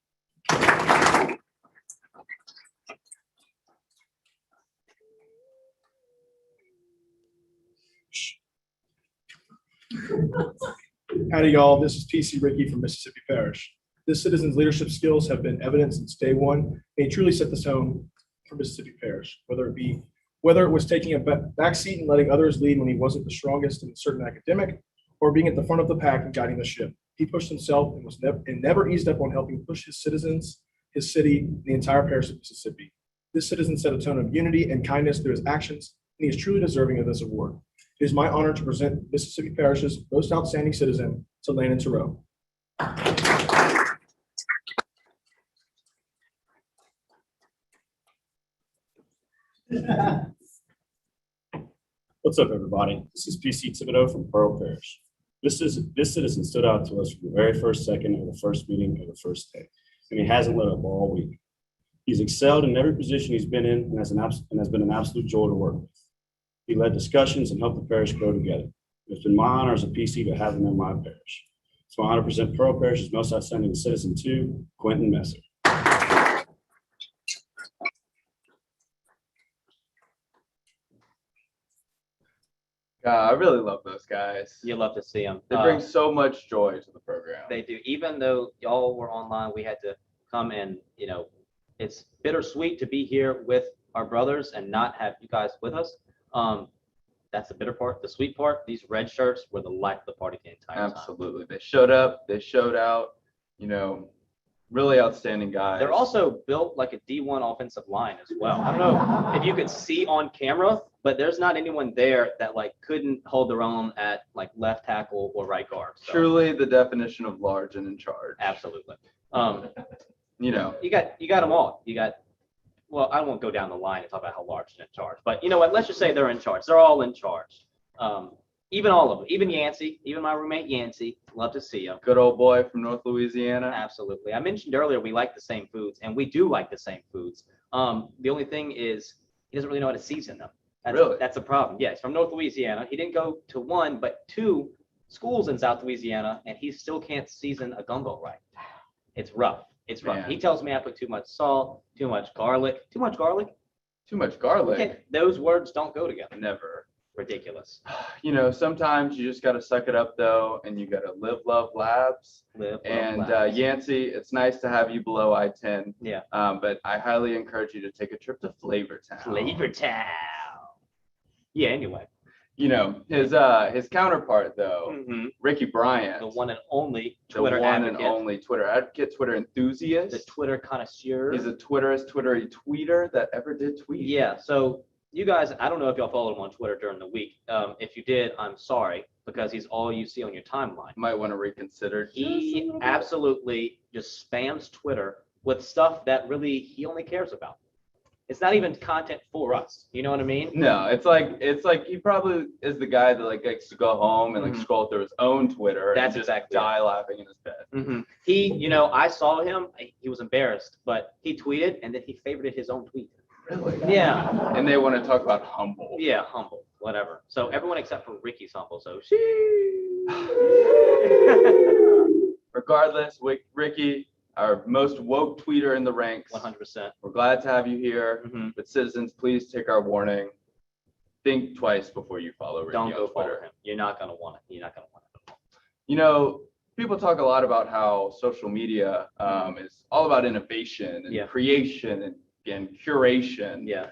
Howdy, y'all. This is PC Ricky from Mississippi Parish. This citizen's leadership skills have been evident since day one, and he truly set the tone for Mississippi Parish, whether it was taking a back seat and letting others lead when he wasn't the strongest in a certain academic, or being at the front of the pack and guiding the ship. He pushed himself and never eased up on helping push his citizens, his city, and the entire parish of Mississippi. This citizen set a tone of unity and kindness through his actions, and he is truly deserving of this award. It is my honor to present Mississippi Parish's most outstanding citizen to Landon Terrell. What's up, everybody? This is PC Thibodeau from Pearl Parish. This citizen stood out to us from the very first second of the first meeting of the first day, and he hasn't let up all week. He's excelled in every position he's been in and has been an absolute joy to work with. He led discussions and helped the parish grow together. It's been my honor as a PC to have him in my parish. It's my honor to present Pearl Parish's most outstanding citizen to Quentin Messer. I really love those guys. You love to see them. They bring so much joy to the program. They do. Even though y'all were online, we had to come and, it's bittersweet to be here with our brothers and not have you guys with us. That's the bitter part. The sweet part, these red shirts were the life of the party the entire time. Absolutely. They showed up, they showed out, really outstanding guys. They're also built like a D1 offensive line as well. I don't know if you could see on camera, but there's not anyone there that couldn't hold their own at left tackle or right guard. So. Truly the definition of large and in charge. Absolutely. You got them all. Well, I won't go down the line and talk about how large and in charge, but you know what? Let's just say they're in charge. They're all in charge. Even all of them, even Yancey, even my roommate Yancey, love to see him. Good old boy from North Louisiana. Absolutely. I mentioned earlier we like the same foods, and we do like the same foods. The only thing is he doesn't really know how to season them. That's a problem. Yeah, he's from North Louisiana. He didn't go to one, but two schools in South Louisiana, and he still can't season a gumbo right. It's rough. It's rough. Man. He tells me I put too much salt, too much garlic. Too much garlic? Too much garlic? Okay, those words don't go together. Never. ridiculous. You know, sometimes you just got to suck it up though, and you got to live, love labs. Live, love, And laugh. Yancey, it's nice to have you below I-10. Yeah. But I highly encourage you to take a trip to Flavortown. Flavortown. Yeah, anyway. You know, his counterpart though, Mhm. Ricky Bryant, The one and only the Twitter one advocate. and only Twitter advocate, Twitter enthusiast. The Twitter connoisseur. He's a Twitterist, Twittery tweeter that ever did tweet. Yeah, so you guys, I don't know if y'all followed him on Twitter during the week. If you did, I'm sorry, because he's all you see on your timeline. Might want to reconsider. He absolutely just spams Twitter with stuff that really he only cares about. It's not even content for us. You know what I mean? No, it's like he probably is the guy that like likes to go home and like Mhm. scroll through his own Twitter That's and just exactly die laughing in his bed. He, you know, I saw him. He was embarrassed, but he tweeted and then he favorited his own tweet. Really? Yeah. And they want to talk about humble. Yeah, humble, whatever. So everyone except for Ricky's humble. So Regardless, Ricky, our most woke tweeter in the ranks. 100%. We're glad to have you here. Mhm. But citizens, please take our warning. Think twice before you follow Ricky Don't on go Twitter. follow him. You're not gonna want it. You're not gonna want it. You know, people talk a lot about how social media is all about innovation and Yeah. creation and curation. Yeah.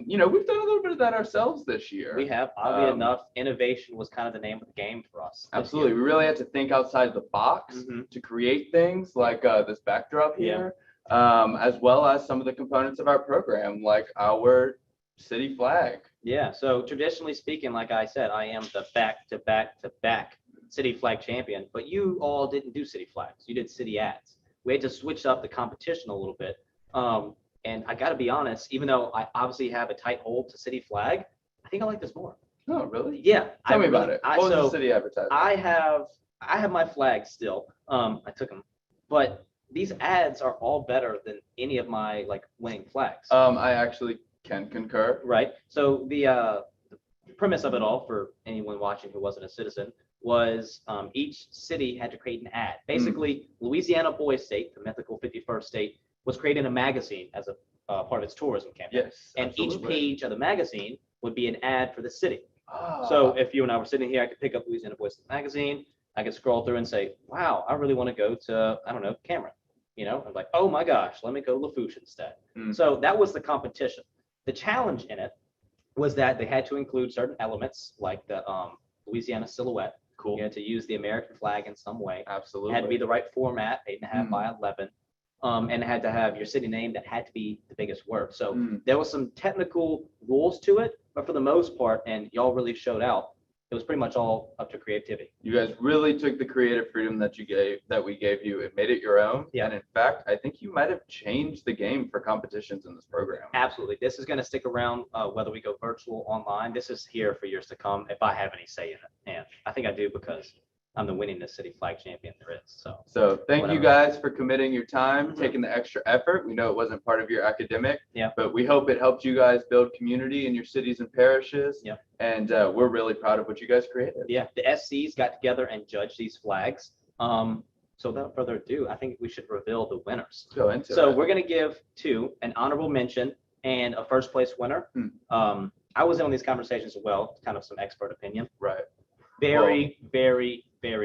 You know, we've done a little bit of that ourselves this year. We have, oddly enough, innovation was kind of the name of the game for us. this Absolutely. year. We really had to think outside the box Mhm. to create things like this backdrop here, as well as some of the components of our program, like our city flag. Yeah. So traditionally speaking, like I said, I am the back-to-back-to-back city flag champion, but you all didn't do city flags. You did city ads. We had to switch up the competition a little bit. And I got to be honest, even though I obviously have a tight hold to city flag, I think I like this more. Oh, really? Yeah. Tell me about it. What was the city advertising? I have my flags still. I took them, but these ads are all better than any of my like winning flags. I actually can concur. Right. So the premise of it all for anyone watching who wasn't a citizen was each city had to create an ad. Basically, Louisiana Boys State, the mythical 51st state, was creating a magazine as a part of its tourism campaign. Yes. And each absolutely. page of the magazine would be an ad for the city. Ah. So if you and I were sitting here, I could pick up Louisiana Voice magazine. I could scroll through and say, wow, I really want to go to, I don't know, Cameron. You know, I'm like, oh my gosh, let me go Lafourche instead. So that was the competition. The challenge in it was that they had to include certain elements like the Louisiana silhouette. Cool. You had to use the American flag in some way. Absolutely. It had to be the right format, 8.5 by 11. And it had to have your city name that had to be the biggest word. So there was some technical rules to it, but for the most part, and y'all really showed out, it was pretty much all up to creativity. You guys really took the creative freedom that we gave you and made it your own. Yeah. And in fact, I think you might have changed the game for competitions in this program. Absolutely. This is going to stick around whether we go virtual, online. This is here for years to come if I have any say in it. And I think I do because I'm the winningest city flag champion there is. So thank you Whatever. guys for committing your time, taking the extra effort. We know it wasn't part of your academic, but we hope it helped you guys build community in your cities and parishes. Yeah. And we're really proud of what you guys created. Yeah, the SCs got together and judged these flags. So without further ado, I think we should reveal the winners. Go into So it. we're going to give two, an honorable mention and a first place winner. I was in on these conversations as well, kind of some expert opinion. Right. Very, very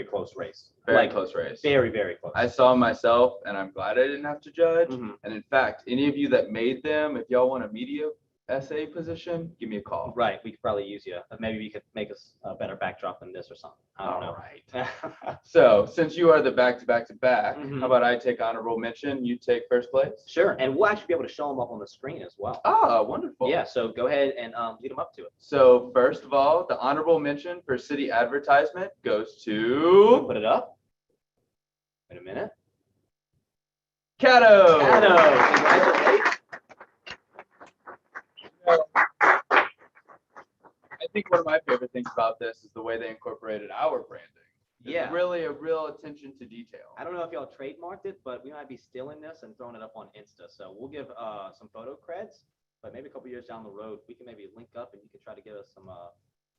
close race. Very close race. Very, very close. I saw myself, and I'm glad I didn't have to judge. Mm-hmm. And in fact, any of you that made them, if y'all want a media essay position, give me a call. Right, we could probably use you. Maybe you could make us a better backdrop than this or something. I don't know. Right. So since you are the back-to-back-to-back, Mhm. how about I take honorable mention, you take first place? Sure, and we'll actually be able to show them up on the screen as well. Ah, wonderful. Yeah, so go ahead and lead them up to it. So first of all, the honorable mention for city advertisement goes to Put it up. Wait a minute. Cato. Cato, congratulations. I think one of my favorite things about this is the way they incorporated our branding. It's Yeah. really a real attention to detail. I don't know if y'all trademarked it, but we might be stealing this and throwing it up on Insta. So we'll give some photo creds, but maybe a couple years down the road, we can maybe link up and you can try to give us some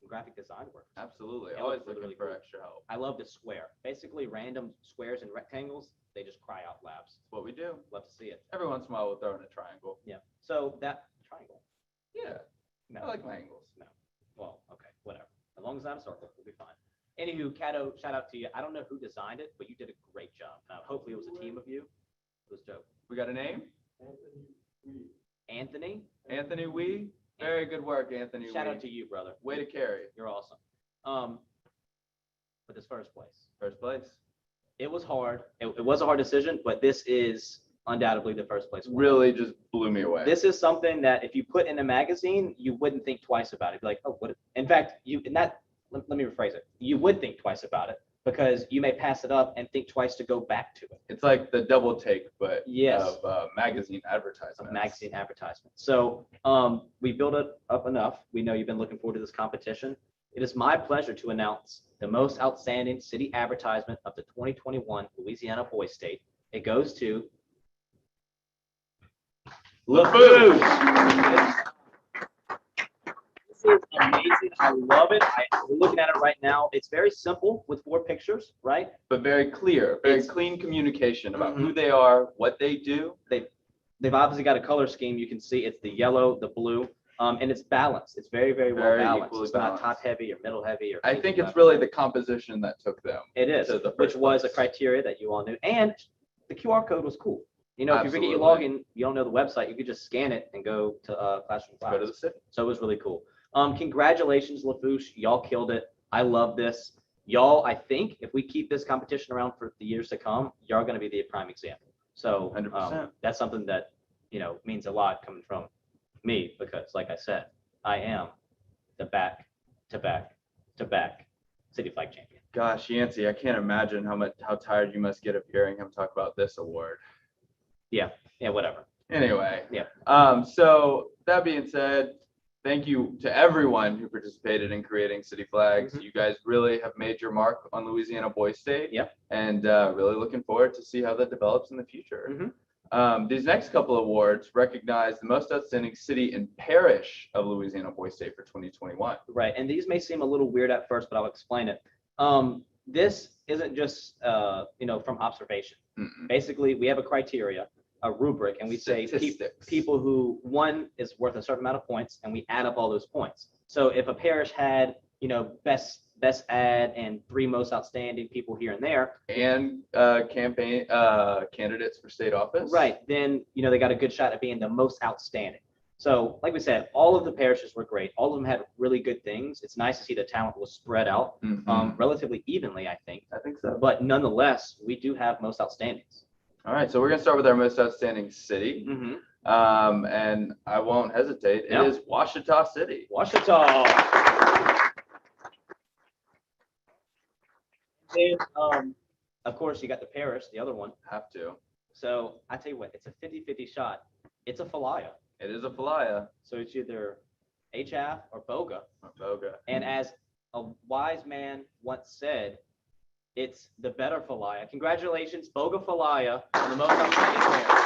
graphic design work. Absolutely. It Always looks looking really for cool. extra help. I love the square. Basically, random squares and rectangles, they just cry out labs. That's what we do. Love to see it. Every once in a while, we'll throw in a triangle. Yeah. So that triangle. Yeah. No. I like my angles. No. Well, okay. long as it's not a circle, we'll be fine. Anywho, Cato, shout out to you. I don't know who designed it, but you did a great job. Hopefully it was a team of you. It was dope. We got a name? Anthony, Anthony Wee. Very good work, Anthony shout Wee. out to you, brother. Way to carry. You're awesome. But this first place, First place. it was hard. It was a hard decision, but this is undoubtedly the first place. Really just blew me away. This is something that if you put in a magazine, you wouldn't think twice about it. Be like, oh, what? In fact, let me rephrase it. You would think twice about it because you may pass it up and think twice to go back to it. It's like the double take, but Yes. of magazine advertisements. Of magazine advertisement. So we built it up enough. We know you've been looking forward to this competition. It is my pleasure to announce the most outstanding city advertisement of the 2021 Louisiana Boys State. It goes to LaFouche. This is amazing. I love it. We're looking at it right now. It's very simple with 4 pictures, right? But very clear, very It's- clean communication about who they are, what they do. They've obviously got a color scheme. You can see it's the yellow, the blue, and it's balanced. It's very, very well Very balanced. equally It's not balanced. top heavy or middle heavy. Or I think anything it's really the composition that took them. It is, to the which first was a place. criteria that you all knew. And the QR code was cool. You know, if you forget your Absolutely. login, you don't know the website, you could just scan it and go to Classroom Go to Clouds. the city. So it was really cool. Congratulations, LaFouche. Y'all killed it. I love this. Y'all, I think if we keep this competition around for the years to come, y'all are going to be the prime example. So 100%. that's something that, means a lot coming from me because, like I said, I am the back to back to back city flag champion. Gosh, Yancey, I can't imagine how tired you must get of hearing him talk about this award. Yeah, whatever. Anyway. Yeah. So that being said, thank you to everyone who participated in creating city flags. You guys really have made your mark on Louisiana Boys State. Yep. And really looking forward to see how that develops in the future. These next couple awards recognize the most outstanding city and parish of Louisiana Boys State for 2021. Right, and these may seem a little weird at first, but I'll explain it. This isn't just from observation. Basically, we have a criteria, a rubric, and we say Statistics. people who one is worth a certain amount of points, and we add up all those points. So if a parish had best ad and 3 most outstanding people here and there, And campaign candidates for state office. right, then they got a good shot at being the most outstanding. So like we said, all of the parishes were great. All of them had really good things. It's nice to see the talent was spread out relatively evenly, I think. I think so. But nonetheless, we do have most outstandings. All right, so we're gonna start with our most outstanding city. And I won't hesitate. Yeah. It is Ouachita City. Ouachita. And of course, you got the parish, the other one. Have to. So I tell you what, it's a 50-50 shot. It's a falaya. It is a falaya. So it's either HF or Boga. Or Boga. And as a wise man once said, it's the better falaya. Congratulations, Boga falaya, on the most outstanding player.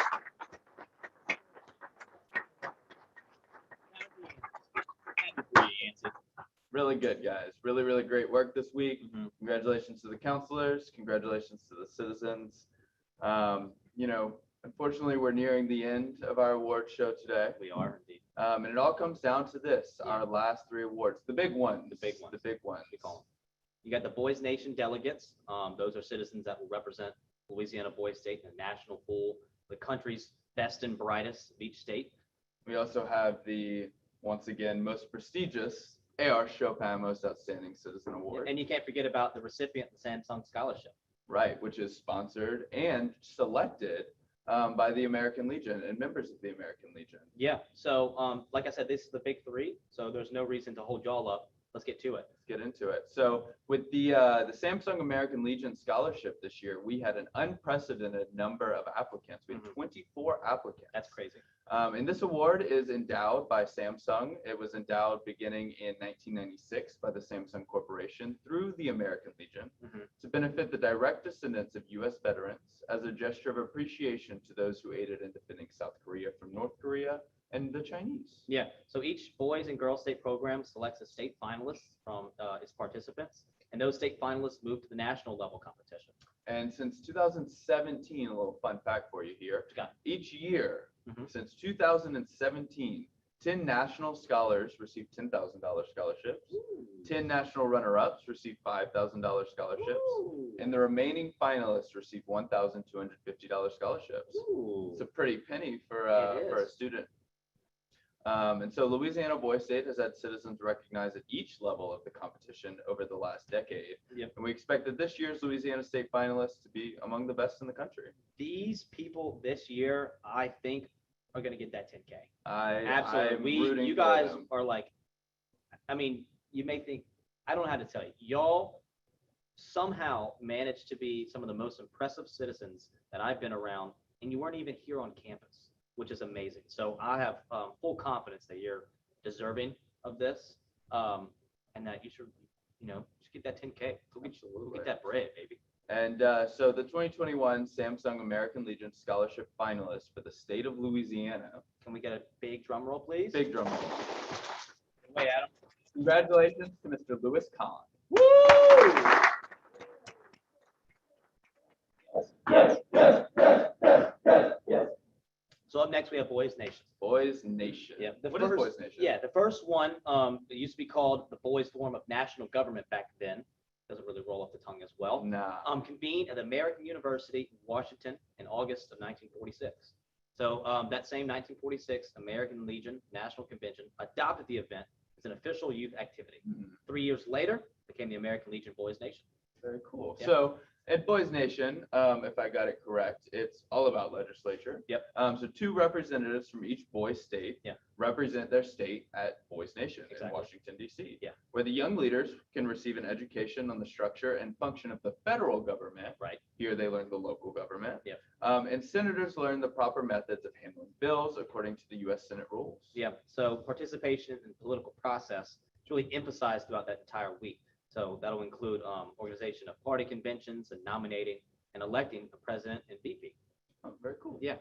Really good, guys. Really, really great work this week. Congratulations to the counselors. Congratulations to the citizens. Unfortunately, we're nearing the end of our award show today. We are indeed. And it all comes down to this, our last 3 awards, the big ones. The big ones. The big ones. We call them. You got the Boys Nation delegates. Those are citizens that will represent Louisiana Boys State in the national pool, the country's best and brightest of each state. We also have the, once again, most prestigious A.R. Chopin Most Outstanding Citizen Award. And you can't forget about the recipient of the Samsung Scholarship. Right, which is sponsored and selected by the American Legion and members of the American Legion. Yeah. So, like I said, this is the big 3. So there's no reason to hold y'all up. Let's get to it. Let's get into it. So with the Samsung American Legion Scholarship this year, we had an unprecedented number of applicants. We had 24 applicants. That's crazy. And this award is endowed by Samsung. It was endowed beginning in 1996 by the Samsung Corporation through the American Legion to benefit the direct descendants of U.S. veterans as a gesture of appreciation to those who aided in defending South Korea from North Korea and the Chinese. Yeah. So each boys and girls state program selects a state finalist from its participants, and those state finalists move to the national level competition. And since 2017, a little fun fact for you here, each year since 2017, 10 national scholars received $10,000 scholarships. 10 national runner-ups received $5,000 scholarships. And the remaining finalists received $1,250 scholarships. It's a pretty penny for a student. And so Louisiana Boys State has had citizens recognized at each level of the competition over the last decade. Yep. And we expect that this year's Louisiana State finalists to be among the best in the country. These people this year, I think, are going to get that 10K. I'm Absolutely. rooting You for guys them. are like, I mean, you may think, I don't know how to tell you. Y'all somehow managed to be some of the most impressive citizens that I've been around, and you weren't even here on campus, which is amazing. So I have full confidence that you're deserving of this, and that you should, just get that 10K. Go get that bread, baby. And so the 2021 Samsung American Legion Scholarship finalists for the state of Louisiana. Can we get a big drum roll, please? Big drum roll. Wait, Adam. Congratulations to Mr. Lewis Kahn. Woo! So up next we have Boys Nation. Boys Nation. Yeah. What is Boys Nation? Yeah, the first one, it used to be called the Boys Forum of National Government back then. Doesn't really roll off the tongue as well. Nah. Convened at American University in Washington in August of 1946. So that same 1946 American Legion National Convention adopted the event as an official youth activity. 3 years later, became the American Legion Boys Nation. Very cool. Yeah. So at Boys Nation, if I got it correct, it's all about legislature. Yep. So 2 representatives from each boys state represent their state at Boys Nation in Washington, D.C. Yeah. Where the young leaders can receive an education on the structure and function of the federal government. Right. Here they learn the local government. Yep. And senators learn the proper methods of handling bills according to the U.S. Senate rules. Yeah. So participation in the political process is really emphasized throughout that entire week. So that'll include organization of party conventions and nominating and electing a president and VP. Oh, very cool. Yeah.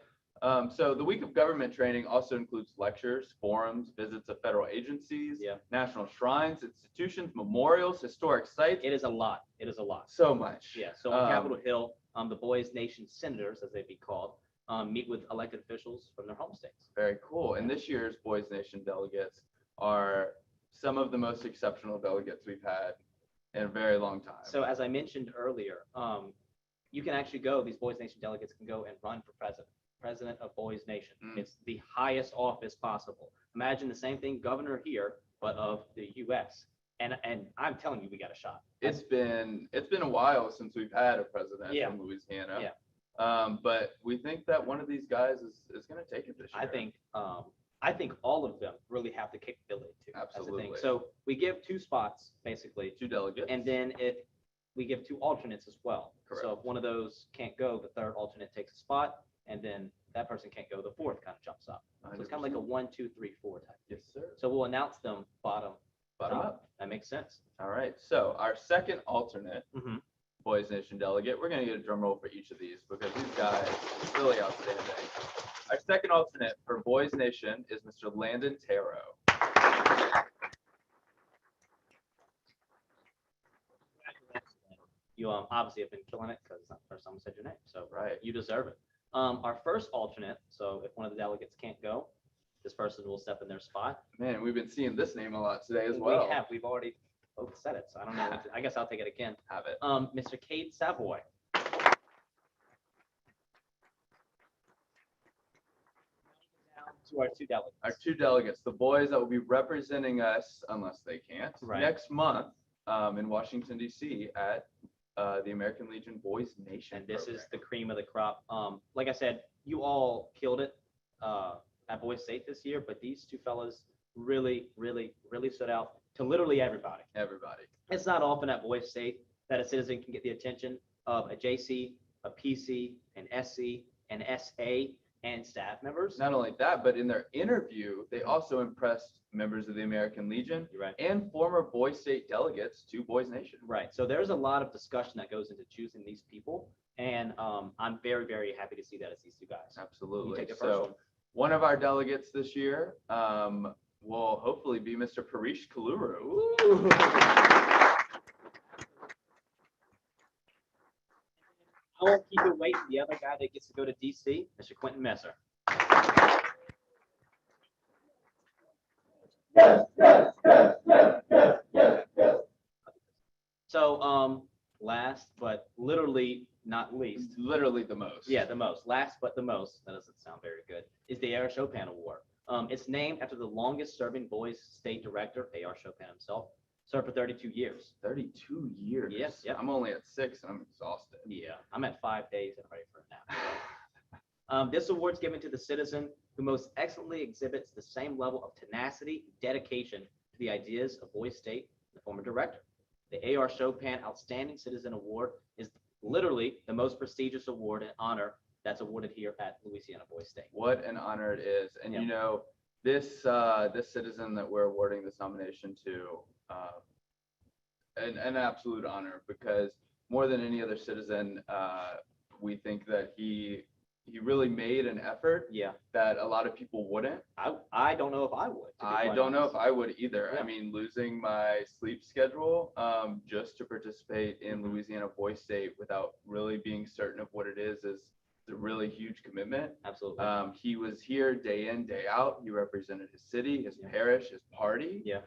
So the week of government training also includes lectures, forums, visits of federal agencies, national shrines, institutions, memorials, historic sites. It is a lot. It is a lot. So much. Yeah. So on Capitol Hill, the Boys Nation senators, as they'd be called, meet with elected officials from their home states. Very cool. And this year's Boys Nation delegates are some of the most exceptional delegates we've had in a very long time. So as I mentioned earlier, you can actually go, these Boys Nation delegates can go and run for president of Boys Nation. It's the highest office possible. Imagine the same thing, governor here, but of the U.S. And I'm telling you, we got a shot. It's been a while since we've had a president from Louisiana. Yeah. But we think that one of these guys is going to take it this year. I think all of them really have the capability to. Absolutely. That's the thing. So we give 2 spots, basically. 2 delegates. And then if we give 2 alternates as well. Correct. So if one of those can't go, the third alternate takes a spot, and then that person can't go, the fourth kind of jumps up. So it's kind of like a 1, 2, 3, 4 type. Yes, sir. So we'll announce them bottom up. That makes sense. All right. So our second alternate Boys Nation delegate, we're going to get a drum roll for each of these because these guys are really outstanding. Our second alternate for Boys Nation is Mr. Landon Taro. You obviously have been killing it because it's not the first time we said your name. So you deserve it. Our first alternate, so if one of the delegates can't go, this person will step in their spot. Man, we've been seeing this name a lot today as well. We have. We've already both said it, so I don't know. I guess I'll take it again. Have it. Mr. Cade Savoy. To our 2 delegates. Our 2 delegates, the boys that will be representing us, unless they can't, next month in Washington, D.C. at the American Legion Boys Nation. And this is the cream of the crop. Like I said, you all killed it at Boys State this year, but these 2 fellas really, really, really stood out to literally everybody. Everybody. It's not often at Boys State that a citizen can get the attention of a JC, a PC, an SC, an SA, and staff members. Not only that, but in their interview, they also impressed members of the American Legion and former Boys State delegates to Boys Nation. Right. So there's a lot of discussion that goes into choosing these people. And I'm very, very happy to see that it's these 2 guys. Absolutely. Take the first So one of our delegates this year will hopefully be Mr. Parish Kaluru. I won't keep it waiting. The other guy that gets to go to DC, Mr. Quentin Messer. So, last but literally not least, Literally the most. yeah, the most, last but the most, that doesn't sound very good, is the A.R. Chopin Award. It's named after the longest serving boys state director, A.R. Chopin himself, served for 32 years. 32 years. Yes, yep. I'm only at 6 and I'm exhausted. Yeah, I'm at 5 days and ready for a nap. This award's given to the citizen who most excellently exhibits the same level of tenacity, dedication to the ideas of Boys State, the former director. The A.R. Chopin Outstanding Citizen Award is literally the most prestigious award and honor that's awarded here at Louisiana Boys State. What an honor it is. And Yeah. you know, this citizen that we're awarding this nomination to, an absolute honor, because more than any other citizen, we think that he really made an effort Yeah, that a lot of people wouldn't. I don't know if I would. to be I quite don't know honest. if I would either. Yeah. I mean, losing my sleep schedule just to participate in Mm-hmm. Louisiana Boys State without really being certain of what it is a really huge commitment. Absolutely. He was here day in, day out. He represented his city, his Yeah. parish, his party. Yeah.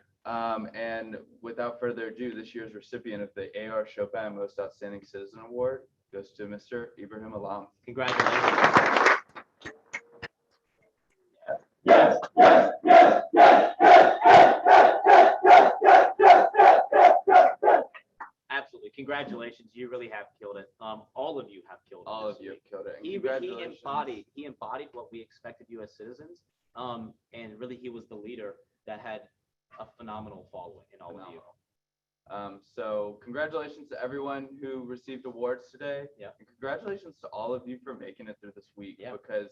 And without further ado, this year's recipient of the A.R. Chopin Most Outstanding Citizen Award goes to Mr. Ibrahim Alam. Congratulations. Yes, yes, yes, yes, Absolutely. Congratulations. You really have killed it. All of you have killed it. All this of you week. have killed it. And He congratulations. embodied what we expected you as citizens. And really he was the leader that had a phenomenal following in all of you. Phenomenal. So congratulations to everyone who received awards today. Yeah. And congratulations to all of you for making it through this week, Yeah. because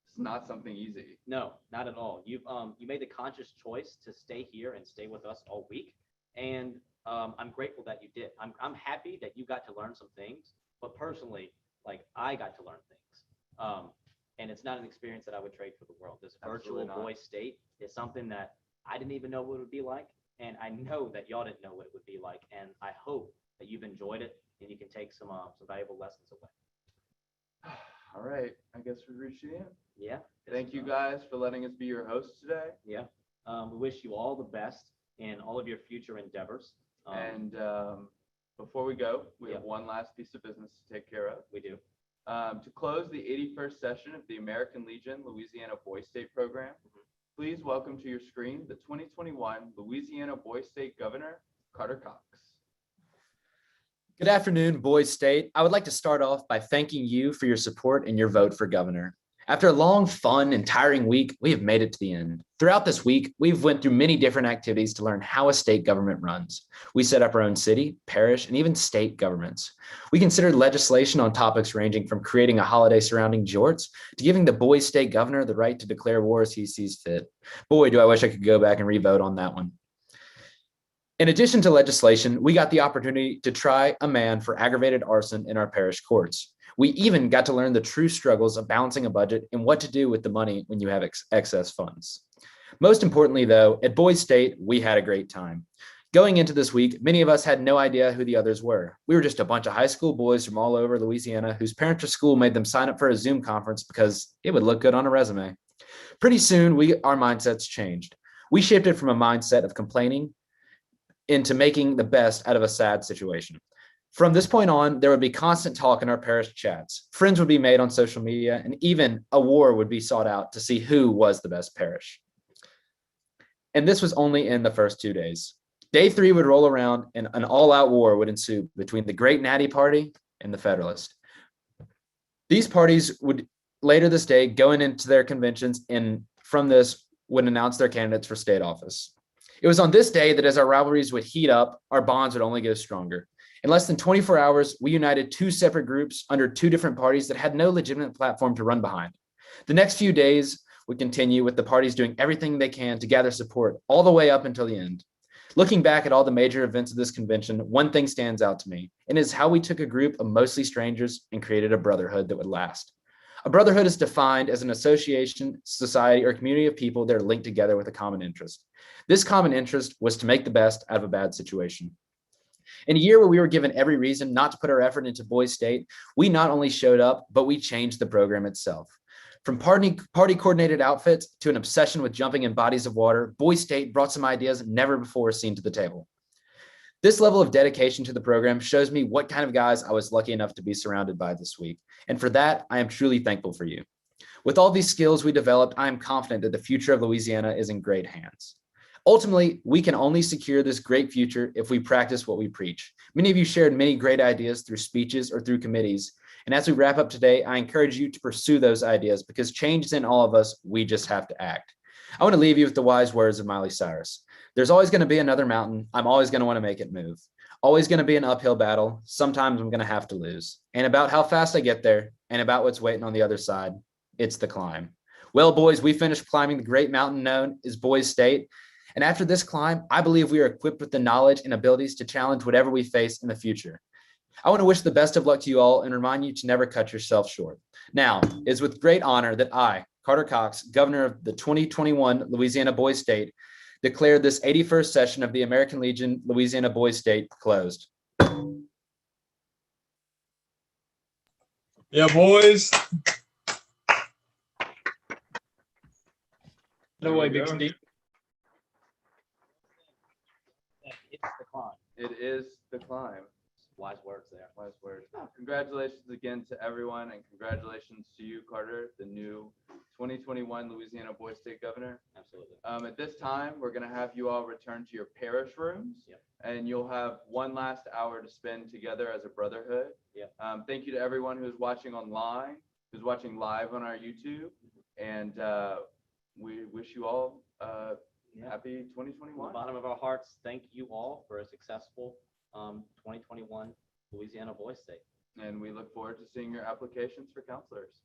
it's not something easy. No, not at all. You made the conscious choice to stay here and stay with us all week. And I'm grateful that you did. I'm happy that you got to learn some things, but personally, like I got to learn things. And it's not an experience that I would trade for the world. This virtual Absolutely not. Boys State is something that I didn't even know what it would be like. And I know that y'all didn't know what it would be like. And I hope that you've enjoyed it and you can take some valuable lessons away. All right. I guess we reached the end. Yeah. Thank you guys for letting us be your hosts today. Yeah. We wish you all the best in all of your future endeavors. And before we go, we Yeah. have one last piece of business to take care of. We do. To close the 81st session of the American Legion Louisiana Boys State Program, please welcome to your screen the 2021 Louisiana Boys State Governor, Carter Cox. Good afternoon, Boys State. I would like to start off by thanking you for your support and your vote for governor. After a long, fun, and tiring week, we have made it to the end. Throughout this week, we've went through many different activities to learn how a state government runs. We set up our own city, parish, and even state governments. We considered legislation on topics ranging from creating a holiday surrounding jorts to giving the Boys State governor the right to declare war as he sees fit. Boy, do I wish I could go back and re-vote on that one. In addition to legislation, we got the opportunity to try a man for aggravated arson in our parish courts. We even got to learn the true struggles of balancing a budget and what to do with the money when you have excess funds. Most importantly, though, at Boys State, we had a great time. Going into this week, many of us had no idea who the others were. We were just a bunch of high school boys from all over Louisiana whose parents or school made them sign up for a Zoom conference because it would look good on a resume. Pretty soon, our mindsets changed. We shifted from a mindset of complaining into making the best out of a sad situation. From this point on, there would be constant talk in our parish chats. Friends would be made on social media, and even a war would be sought out to see who was the best parish. And this was only in the first 2 days. Day 3 would roll around, and an all-out war would ensue between the Great Natty Party and the Federalist. These parties would later this day go into their conventions, and from this would announce their candidates for state office. It was on this day that as our rivalries would heat up, our bonds would only go stronger. In less than 24 hours, we united 2 separate groups under 2 different parties that had no legitimate platform to run behind. The next few days would continue with the parties doing everything they can to gather support all the way up until the end. Looking back at all the major events of this convention, one thing stands out to me, and is how we took a group of mostly strangers and created a brotherhood that would last. A brotherhood is defined as an association, society, or community of people that are linked together with a common interest. This common interest was to make the best out of a bad situation. In a year where we were given every reason not to put our effort into Boys State, we not only showed up, but we changed the program itself. From party coordinated outfits to an obsession with jumping in bodies of water, Boys State brought some ideas never before seen to the table. This level of dedication to the program shows me what kind of guys I was lucky enough to be surrounded by this week. And for that, I am truly thankful for you. With all these skills we developed, I am confident that the future of Louisiana is in great hands. Ultimately, we can only secure this great future if we practice what we preach. Many of you shared many great ideas through speeches or through committees. And as we wrap up today, I encourage you to pursue those ideas because change is in all of us. We just have to act. I want to leave you with the wise words of Miley Cyrus. There's always going to be another mountain. I'm always going to want to make it move. Always going to be an uphill battle. Sometimes I'm going to have to lose. And about how fast I get there and about what's waiting on the other side, it's the climb. Well, boys, we finished climbing the great mountain known as Boys State. And after this climb, I believe we are equipped with the knowledge and abilities to challenge whatever we face in the future. I want to wish the best of luck to you all and remind you to never cut yourself short. Now, it's with great honor that I, Carter Cox, Governor of the 2021 Louisiana Boys State, declare this 81st session of the American Legion Louisiana Boys State closed. Yeah, boys. No way, Big Steve. It's the climb. It is the climb. Wise words there. Wise words. Congratulations again to everyone, and congratulations to you, Carter, the new 2021 Louisiana Boys State Governor. Absolutely. At this time, we're going to have you all return to your parish rooms, Yep. and you'll have one last hour to spend together as a brotherhood. Yep. Thank you to everyone who's watching online, who's watching live on our YouTube, and we wish you all happy 2021. From the bottom of our hearts, thank you all for a successful 2021 Louisiana Boys State. And we look forward to seeing your applications for counselors.